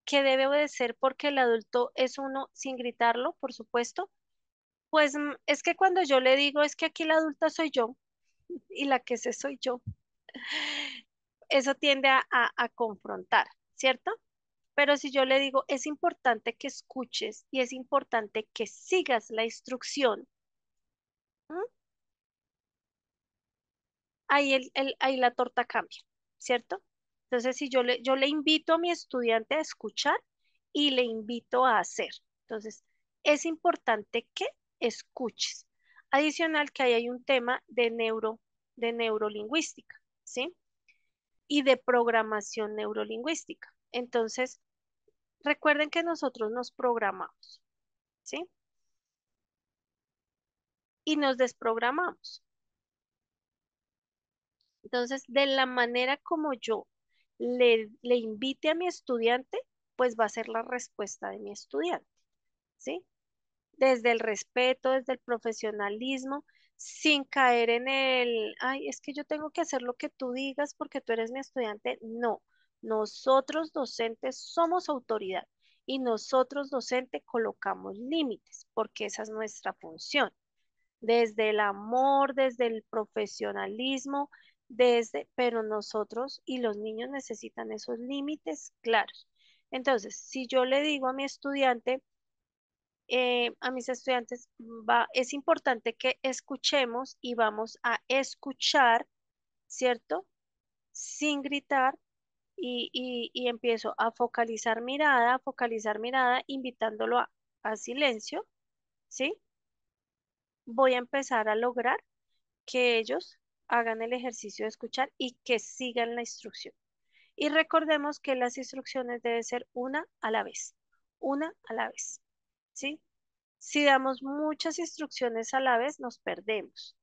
que debe obedecer porque el adulto es uno sin gritarlo, por supuesto? Pues es que cuando yo le digo es que aquí la adulta soy yo y la que sé soy yo, eso tiende a confrontar, ¿cierto? Pero si yo le digo, es importante que escuches y es importante que sigas la instrucción, ¿m? Ahí, ahí la torta cambia, ¿cierto? Entonces, si yo le invito a mi estudiante a escuchar y le invito a hacer. Entonces, es importante que escuches. Adicional que ahí hay un tema de neurolingüística, ¿sí? Y de programación neurolingüística. Entonces, recuerden que nosotros nos programamos, ¿sí? Y nos desprogramamos. Entonces, de la manera como yo le invite a mi estudiante, pues va a ser la respuesta de mi estudiante, ¿sí? Desde el respeto, desde el profesionalismo, sin caer en el, ay, es que yo tengo que hacer lo que tú digas porque tú eres mi estudiante. No, nosotros docentes somos autoridad y nosotros docentes colocamos límites porque esa es nuestra función desde el amor, desde el profesionalismo, pero nosotros y los niños necesitan esos límites claros. Entonces, si yo le digo a mi estudiante, a mis estudiantes, es importante que escuchemos y vamos a escuchar, ¿cierto? Sin gritar y empiezo a focalizar mirada, invitándolo a silencio, ¿sí? Voy a empezar a lograr que ellos hagan el ejercicio de escuchar y que sigan la instrucción. Y recordemos que las instrucciones deben ser una a la vez, ¿sí? Si damos muchas instrucciones a la vez, nos perdemos.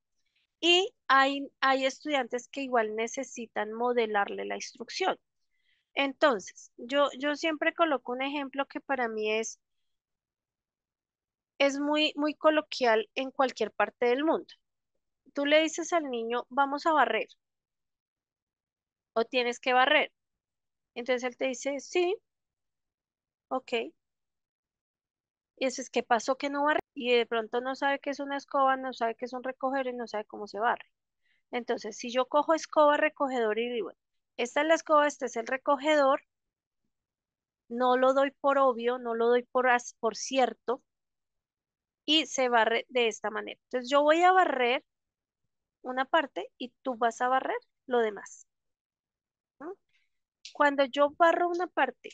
Y hay estudiantes que igual necesitan modelarle la instrucción. Entonces, yo siempre coloco un ejemplo que para mí es muy, muy coloquial en cualquier parte del mundo. Tú le dices al niño, vamos a barrer o tienes que barrer. Entonces él te dice, sí, ok. Y eso es que pasó que no barre y de pronto no sabe qué es una escoba, no sabe qué es un recogedor y no sabe cómo se barre. Entonces, si yo cojo escoba, recogedor y digo, esta es la escoba, este es el recogedor, no lo doy por obvio, no lo doy por cierto, y se barre de esta manera. Entonces, yo voy a barrer una parte y tú vas a barrer lo demás. ¿No? Cuando yo barro una parte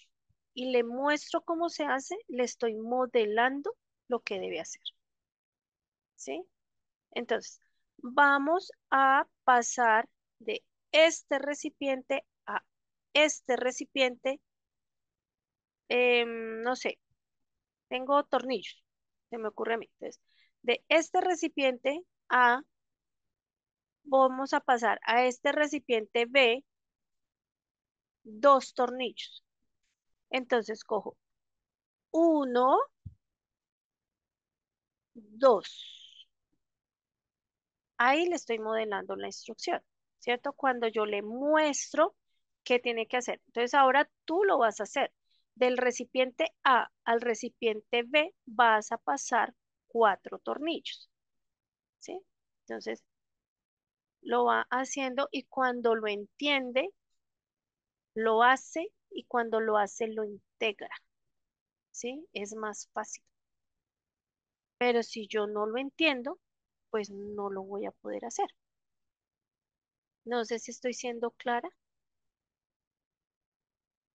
y le muestro cómo se hace, le estoy modelando lo que debe hacer. ¿Sí? Entonces, vamos a pasar de este recipiente a este recipiente. No sé, tengo tornillos, se me ocurre a mí. Entonces, de este recipiente A, vamos a pasar a este recipiente B dos tornillos. Entonces, cojo uno, dos. Ahí le estoy modelando la instrucción, ¿cierto? Cuando yo le muestro qué tiene que hacer. Entonces ahora tú lo vas a hacer. Del recipiente A al recipiente B vas a pasar cuatro tornillos, ¿sí? Entonces lo va haciendo y cuando lo entiende, lo hace y cuando lo hace, lo integra, ¿sí? Es más fácil. Pero si yo no lo entiendo, pues no lo voy a poder hacer. No sé si estoy siendo clara,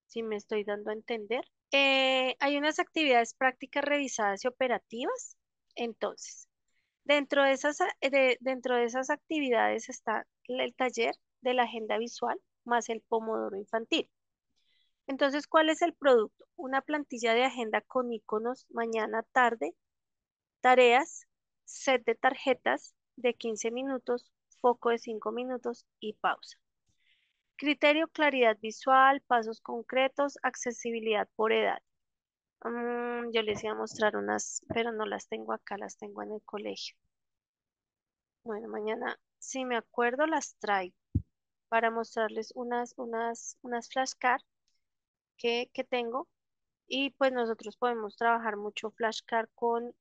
si me estoy dando a entender. Hay unas actividades prácticas revisadas y operativas. Entonces, dentro de esas actividades está el taller de la agenda visual más el pomodoro infantil. Entonces, ¿cuál es el producto? Una plantilla de agenda con iconos mañana, tarde, tareas, set de tarjetas de 15 minutos, foco de 5 minutos y pausa. Criterio, claridad visual, pasos concretos, accesibilidad por edad. Yo les iba a mostrar unas, pero no las tengo acá, las tengo en el colegio. Bueno, mañana, si me acuerdo, las traigo para mostrarles unas flashcards que tengo. Y pues nosotros podemos trabajar mucho flashcard con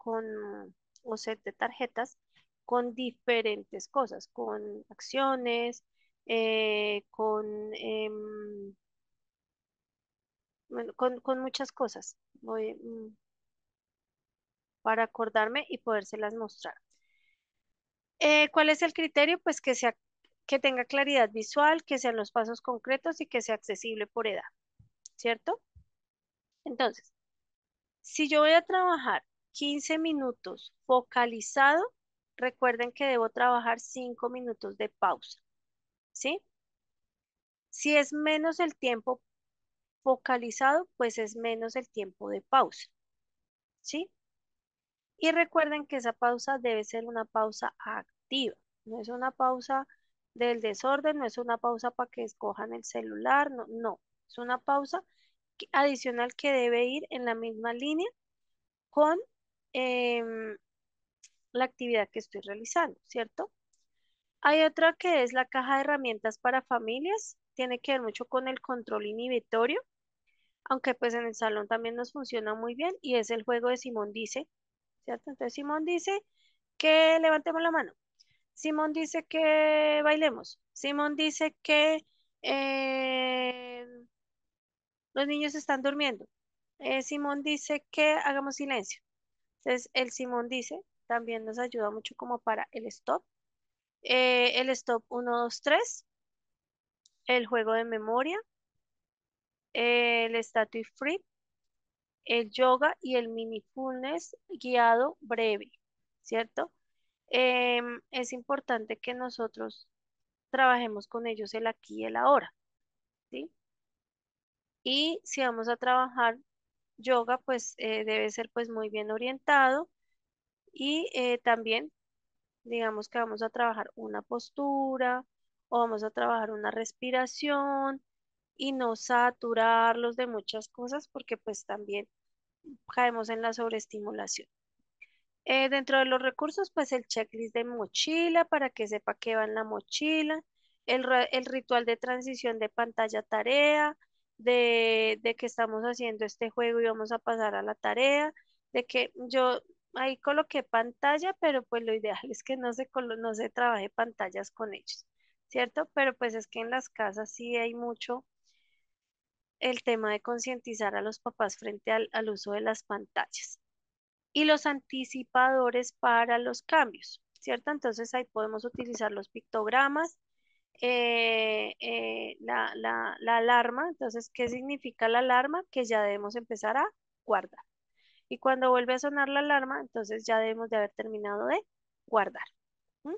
o set de tarjetas con diferentes cosas, con acciones, bueno, con muchas cosas. Para acordarme y podérselas mostrar. ¿Cuál es el criterio? Pues que tenga claridad visual, que sean los pasos concretos y que sea accesible por edad, ¿cierto? Entonces, si yo voy a trabajar 15 minutos focalizado, recuerden que debo trabajar 5 minutos de pausa, ¿sí? Si es menos el tiempo focalizado, pues es menos el tiempo de pausa, ¿sí? Y recuerden que esa pausa debe ser una pausa activa, no es una pausa del desorden, no es una pausa para que escojan el celular, no, no, es una pausa adicional que debe ir en la misma línea con em, la actividad que estoy realizando, ¿cierto? Hay otra que es la caja de herramientas para familias, tiene que ver mucho con el control inhibitorio, aunque pues en el salón también nos funciona muy bien y es el juego de Simón dice, ¿cierto? Entonces Simón dice que levantemos la mano. Simón dice que bailemos. Simón dice que eh, los niños están durmiendo. Simón dice que hagamos silencio. Entonces, el Simón dice también nos ayuda mucho como para el stop. El stop 1, 2, 3, el juego de memoria, el status free, el yoga y el mindfulness guiado breve, ¿cierto? Es importante que nosotros trabajemos con ellos el aquí y el ahora, ¿sí? Y si vamos a trabajar yoga, pues debe ser pues muy bien orientado y también digamos que vamos a trabajar una postura o vamos a trabajar una respiración y no saturarlos de muchas cosas porque pues también caemos en la sobreestimulación. Dentro de los recursos, pues el checklist de mochila para que sepa qué va en la mochila, el ritual de transición de pantalla a tarea, de que estamos haciendo este juego y vamos a pasar a la tarea, de que yo ahí coloqué pantalla, pero pues lo ideal es que no se trabaje pantallas con ellos, ¿cierto? Pero pues es que en las casas sí hay mucho el tema de concientizar a los papás frente al uso de las pantallas y los anticipadores para los cambios, ¿cierto? Entonces ahí podemos utilizar los pictogramas, la alarma. Entonces, ¿qué significa la alarma? Que ya debemos empezar a guardar. Y cuando vuelve a sonar la alarma, entonces ya debemos de haber terminado de guardar. ¿M?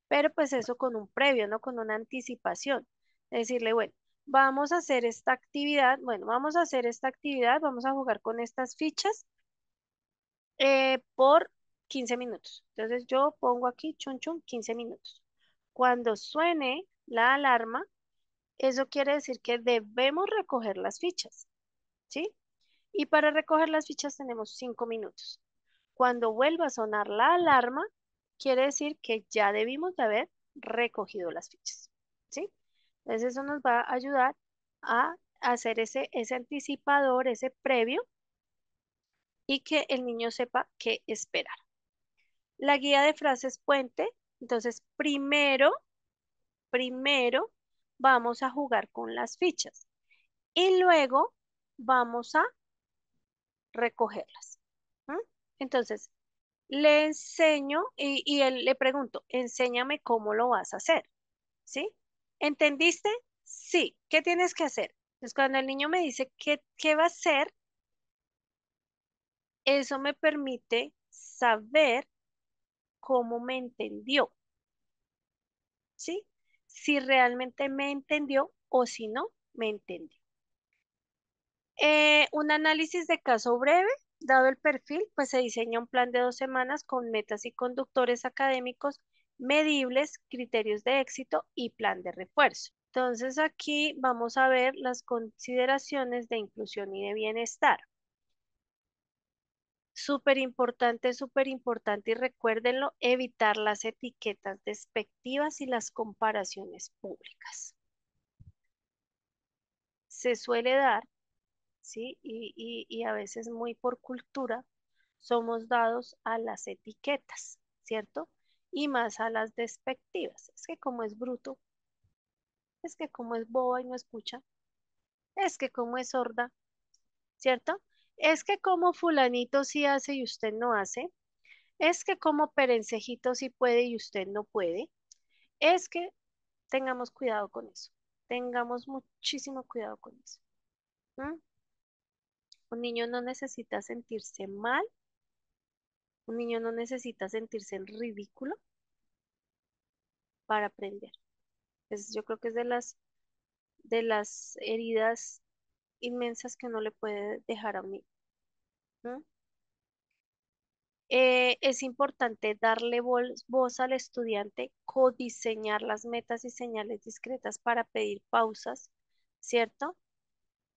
Pero pues eso con un previo, ¿no? Con una anticipación. Decirle, bueno, vamos a hacer esta actividad, bueno, vamos a hacer esta actividad, vamos a jugar con estas fichas por 15 minutos. Entonces yo pongo aquí, chun, chun, 15 minutos. Cuando suene la alarma, eso quiere decir que debemos recoger las fichas, ¿sí? Y para recoger las fichas tenemos 5 minutos. Cuando vuelva a sonar la alarma, quiere decir que ya debimos de haber recogido las fichas, ¿sí? Entonces eso nos va a ayudar a hacer ese anticipador, ese previo, y que el niño sepa qué esperar. La guía de frases puente, entonces primero vamos a jugar con las fichas y luego vamos a recogerlas. ¿M? Entonces, le enseño y él le pregunto, enséñame cómo lo vas a hacer, ¿sí? ¿Entendiste? Sí. ¿Qué tienes que hacer? Entonces, cuando el niño me dice qué va a hacer, eso me permite saber cómo me entendió, ¿sí? Si realmente me entendió o si no me entendió. Un análisis de caso breve, dado el perfil, pues se diseña un plan de 2 semanas con metas y conductores académicos medibles, criterios de éxito y plan de refuerzo. Entonces aquí vamos a ver las consideraciones de inclusión y de bienestar. Súper importante y recuérdenlo, evitar las etiquetas despectivas y las comparaciones públicas. Se suele dar, ¿sí? Y a veces muy por cultura somos dados a las etiquetas, ¿cierto? Y más a las despectivas. Es que como es bruto, es que como es boba y no escucha, es que como es sorda, ¿cierto? Es que como fulanito sí hace y usted no hace, es que como perencejito sí puede y usted no puede, es que tengamos cuidado con eso, tengamos muchísimo cuidado con eso. ¿M? Un niño no necesita sentirse mal, un niño no necesita sentirse en ridículo para aprender. Yo creo que es de las heridas inmensas que uno le puede dejar a un niño. ¿M? Es importante darle voz al estudiante, codiseñar las metas y señales discretas para pedir pausas, ¿cierto?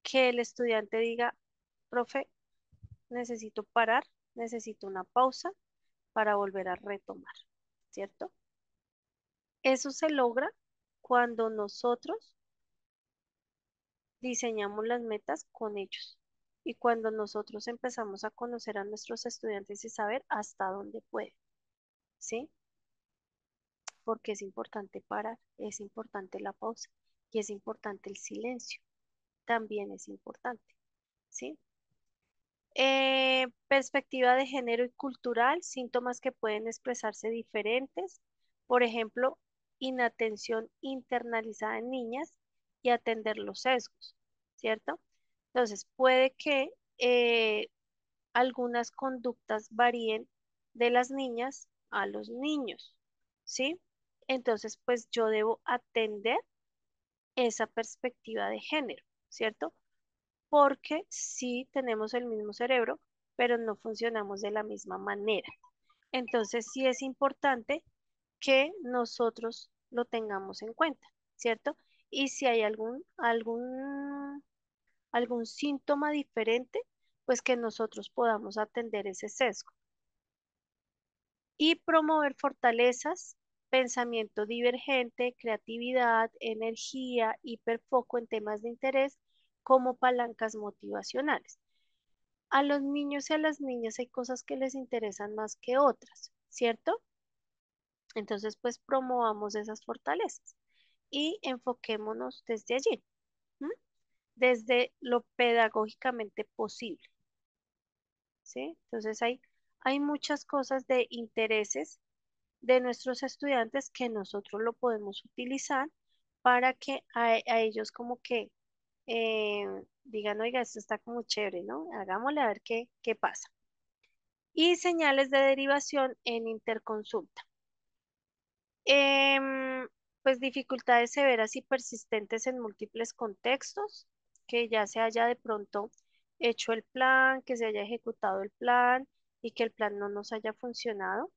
Que el estudiante diga, profe, necesito parar, necesito una pausa para volver a retomar, ¿cierto? Eso se logra cuando nosotros diseñamos las metas con ellos y cuando nosotros empezamos a conocer a nuestros estudiantes y saber hasta dónde pueden, ¿sí? Porque es importante parar, es importante la pausa y es importante el silencio, también es importante, ¿sí? Perspectiva de género y cultural, síntomas que pueden expresarse diferentes, por ejemplo, inatención internalizada en niñas y atender los sesgos, ¿cierto? Entonces, puede que algunas conductas varíen de las niñas a los niños, ¿sí? Entonces, pues yo debo atender esa perspectiva de género, ¿cierto? Porque sí tenemos el mismo cerebro, pero no funcionamos de la misma manera. Entonces, sí es importante que nosotros lo tengamos en cuenta, ¿cierto? Y si hay algún síntoma diferente, pues que nosotros podamos atender ese sesgo y promover fortalezas, pensamiento divergente, creatividad, energía, hiperfoco en temas de interés como palancas motivacionales. A los niños y a las niñas hay cosas que les interesan más que otras, ¿cierto? Entonces, pues promovamos esas fortalezas y enfoquémonos desde allí, ¿m? Desde lo pedagógicamente posible, ¿sí? Entonces, hay muchas cosas de intereses de nuestros estudiantes que nosotros lo podemos utilizar para que a ellos como que eh, digan, oiga, esto está como chévere, ¿no? Hagámosle a ver qué pasa. Y señales de derivación en interconsulta. Em, pues dificultades severas y persistentes en múltiples contextos, que ya se haya de pronto hecho el plan, que se haya ejecutado el plan y que el plan no nos haya funcionado,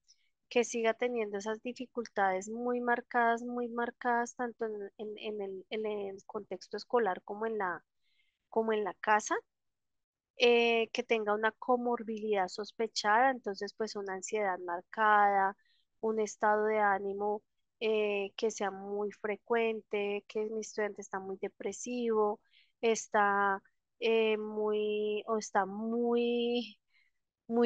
que siga teniendo esas dificultades muy marcadas, tanto en el contexto escolar como en la casa, que tenga una comorbilidad sospechada, entonces pues una ansiedad marcada, un estado de ánimo que sea muy frecuente, que mi estudiante está muy depresivo, está o está muy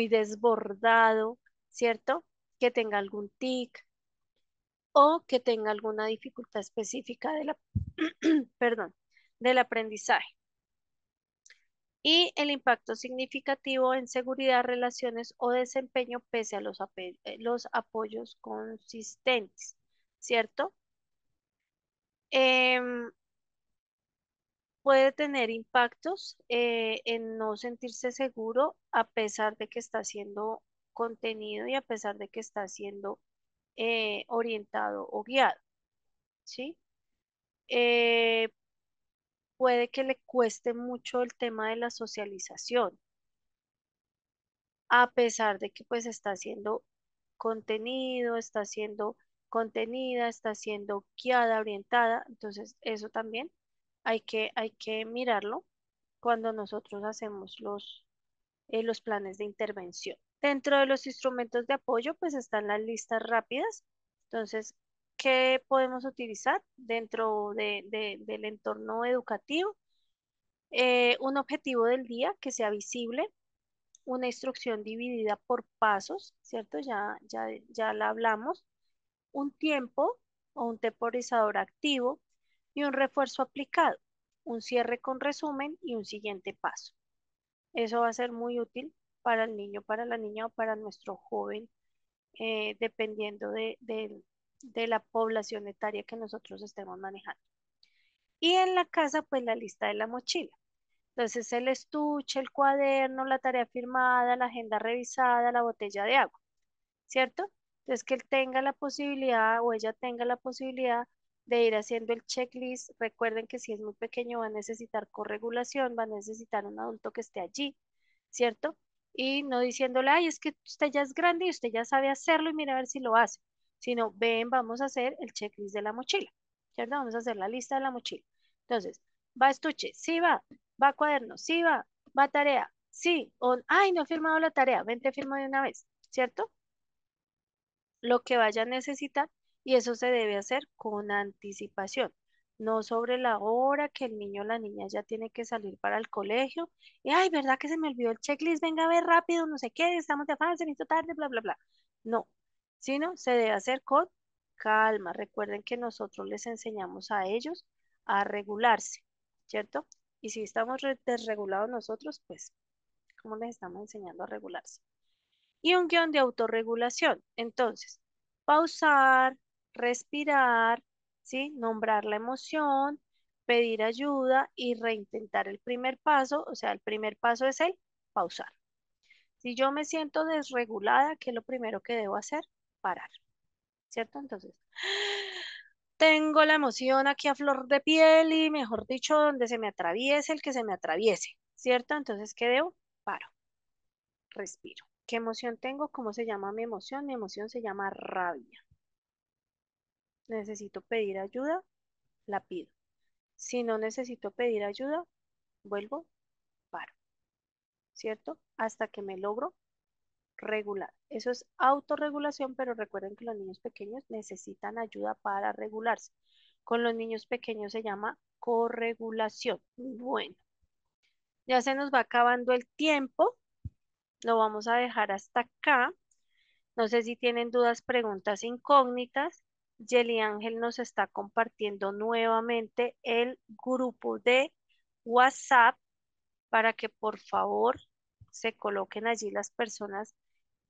desbordado, ¿cierto? Que tenga algún tic o que tenga alguna dificultad específica perdón, del aprendizaje y el impacto significativo en seguridad, relaciones o desempeño pese a los apoyos consistentes, ¿cierto? Em, Puede tener impactos en no sentirse seguro a pesar de que está siendo contenido y a pesar de que está siendo orientado o guiado, ¿sí? Eh, Puede que le cueste mucho el tema de la socialización a pesar de que pues está siendo contenido, está siendo contenida, está siendo guiada, orientada. Entonces, eso también hay que mirarlo cuando nosotros hacemos los planes de intervención. Dentro de los instrumentos de apoyo, pues están las listas rápidas. Entonces, ¿qué podemos utilizar dentro del entorno educativo? Un objetivo del día que sea visible, una instrucción dividida por pasos, ¿cierto? Ya la hablamos. Un tiempo o un temporizador activo y un refuerzo aplicado, un cierre con resumen y un siguiente paso. Eso va a ser muy útil para el niño, para la niña o para nuestro joven, dependiendo de la población etaria que nosotros estemos manejando. Y en la casa, pues la lista de la mochila. Entonces, el estuche, el cuaderno, la tarea firmada, la agenda revisada, la botella de agua, ¿cierto? Entonces, que él tenga la posibilidad o ella tenga la posibilidad de ir haciendo el checklist. Recuerden que si es muy pequeño va a necesitar corregulación, va a necesitar un adulto que esté allí, ¿cierto? Y no diciéndole, ay, es que usted ya es grande y usted ya sabe hacerlo y mira a ver si lo hace, sino ven, vamos a hacer el checklist de la mochila, ¿cierto? Vamos a hacer la lista de la mochila. Entonces, va estuche, sí va cuaderno, sí va tarea, sí, o, ay, no he firmado la tarea, vente, firmo de una vez, ¿cierto? Lo que vaya a necesitar y eso se debe hacer con anticipación, no sobre la hora que el niño o la niña ya tiene que salir para el colegio y, ay, ¿verdad que se me olvidó el checklist? Venga a ver rápido, no sé qué, estamos de afán, se me hizo tarde, bla, bla, bla. No, sino se debe hacer con calma. Recuerden que nosotros les enseñamos a ellos a regularse, ¿cierto? Y si estamos desregulados nosotros, pues, ¿cómo les estamos enseñando a regularse? Y un guión de autorregulación. Entonces, pausar, respirar, ¿sí? Nombrar la emoción, pedir ayuda y reintentar el primer paso. O sea, el primer paso es el pausar. Si yo me siento desregulada, ¿qué es lo primero que debo hacer? Parar, ¿cierto? Entonces, tengo la emoción aquí a flor de piel y, mejor dicho, donde se me atraviese el que se me atraviese, ¿cierto? Entonces, ¿qué debo? Paro, respiro. ¿Qué emoción tengo? ¿Cómo se llama mi emoción? Mi emoción se llama rabia. Necesito pedir ayuda, la pido. Si no necesito pedir ayuda, vuelvo, paro, ¿cierto? Hasta que me logro regular. Eso es autorregulación, pero recuerden que los niños pequeños necesitan ayuda para regularse. Con los niños pequeños se llama corregulación. Bueno, ya se nos va acabando el tiempo. Lo vamos a dejar hasta acá. No sé si tienen dudas, preguntas, incógnitas. Yeli Ángel nos está compartiendo nuevamente el grupo de WhatsApp para que por favor se coloquen allí las personas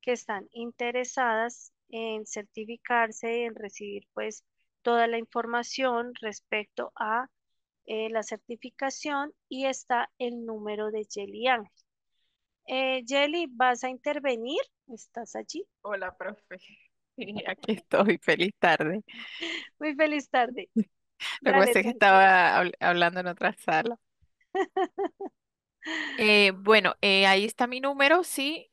que están interesadas en certificarse, en recibir pues toda la información respecto a la certificación y está el número de Yeli Ángel. Yeli, ¿vas a intervenir? ¿Estás allí?
Hola, profe. Sí, aquí estoy. Feliz tarde.
Muy feliz tarde.
Lo que
Dale,
pasa es que
tranquila.
estaba hablando en otra sala. Bueno, ahí está mi número, sí.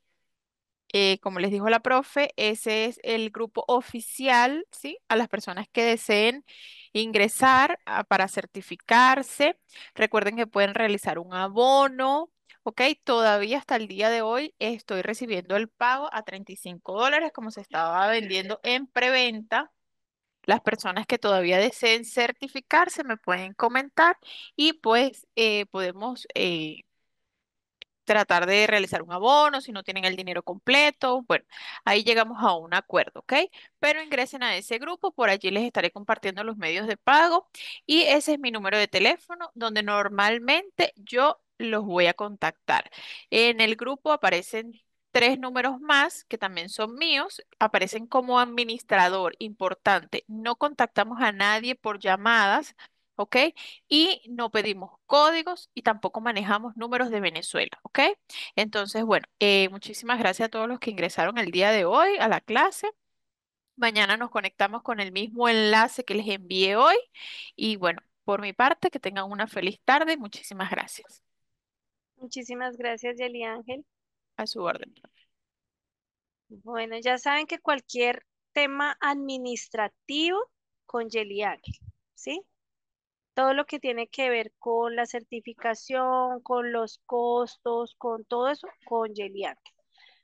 Como les dijo la profe, ese es el grupo oficial, ¿sí? A las personas que deseen ingresar para certificarse. Recuerden que pueden realizar un abono, ¿ok? Todavía hasta el día de hoy estoy recibiendo el pago a $35, como se estaba vendiendo en preventa. Las personas que todavía deseen certificarse me pueden comentar y pues podemos tratar de realizar un abono si no tienen el dinero completo. Bueno, ahí llegamos a un acuerdo, ¿ok? Pero ingresen a ese grupo, por allí les estaré compartiendo los medios de pago y ese es mi número de teléfono donde normalmente yo los voy a contactar. En el grupo aparecen tres números más que también son míos, aparecen como administrador, importante. No contactamos a nadie por llamadas. ¿Ok? Y no pedimos códigos y tampoco manejamos números de Venezuela, ¿ok? Entonces, bueno, muchísimas gracias a todos los que ingresaron el día de hoy a la clase. Mañana nos conectamos con el mismo enlace que les envié hoy y bueno, por mi parte, que tengan una feliz tarde. Muchísimas gracias.
Muchísimas gracias, Yeli Ángel.
A su orden.
Bueno, ya saben que cualquier tema administrativo con Yeli Ángel, ¿sí? Todo lo que tiene que ver con la certificación, con los costos, con todo eso, con Yeli Ángel.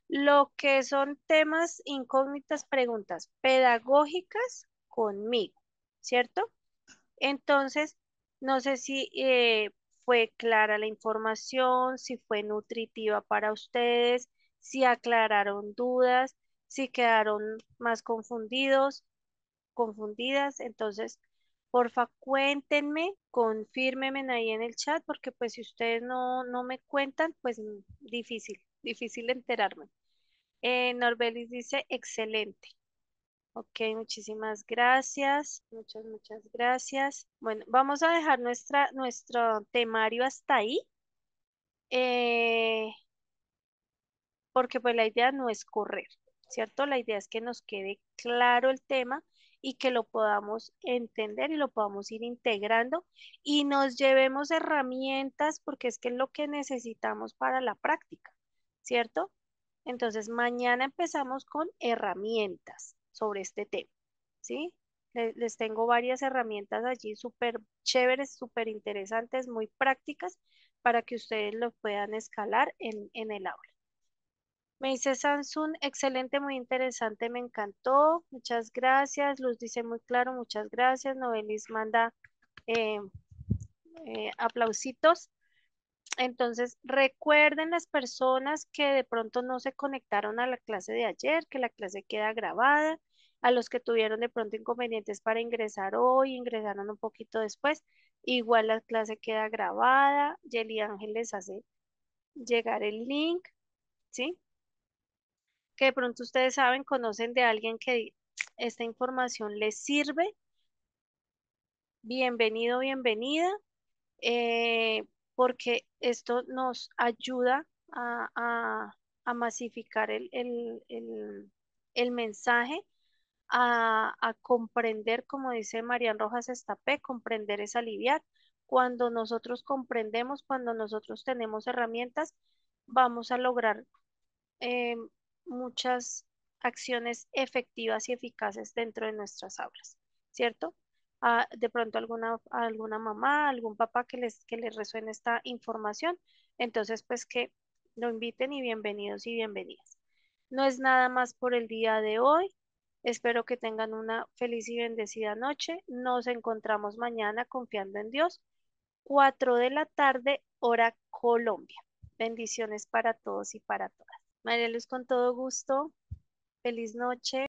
Lo que son temas, incógnitas, preguntas pedagógicas conmigo, ¿cierto? Entonces, no sé si fue clara la información, si fue nutritiva para ustedes, si aclararon dudas, si quedaron más confundidos, confundidas. Entonces, porfa, cuéntenme, confírmenme ahí en el chat, porque pues si ustedes no me cuentan, pues difícil enterarme. Norbelis dice, excelente. Ok, muchísimas gracias. Muchas gracias. Bueno, vamos a dejar nuestro temario hasta ahí, eh, porque pues la idea no es correr, ¿cierto? La idea es que nos quede claro el tema y que lo podamos entender y lo podamos ir integrando y nos llevemos herramientas, porque es que es lo que necesitamos para la práctica, ¿cierto? Entonces, mañana empezamos con herramientas sobre este tema, ¿sí? Les tengo varias herramientas allí súper chéveres, súper interesantes, muy prácticas para que ustedes lo puedan escalar en el aula. Me dice Samsung, excelente, muy interesante, me encantó. Muchas gracias. Luz dice muy claro, muchas gracias. Novelis manda eh, aplausitos. Entonces, recuerden las personas que de pronto no se conectaron a la clase de ayer, que la clase queda grabada. A los que tuvieron de pronto inconvenientes para ingresar hoy, ingresaron un poquito después. Igual la clase queda grabada. Yeli Ángel les hace llegar el link, ¿sí? Que de pronto ustedes saben, conocen de alguien que esta información les sirve. Bienvenido, bienvenida. Porque esto nos ayuda a masificar el mensaje, a comprender, como dice Marian Rojas Estapé, comprender es aliviar. Cuando nosotros comprendemos, cuando nosotros tenemos herramientas, vamos a lograr eh, muchas acciones efectivas y eficaces dentro de nuestras aulas, ¿cierto? De pronto alguna mamá, algún papá que les resuene esta información, entonces pues que lo inviten y bienvenidos y bienvenidas. No es nada más por el día de hoy. Espero que tengan una feliz y bendecida noche. Nos encontramos mañana confiando en Dios, 4 de la tarde, hora Colombia. Bendiciones para todos y para todas. María Luz, con todo gusto. Feliz noche.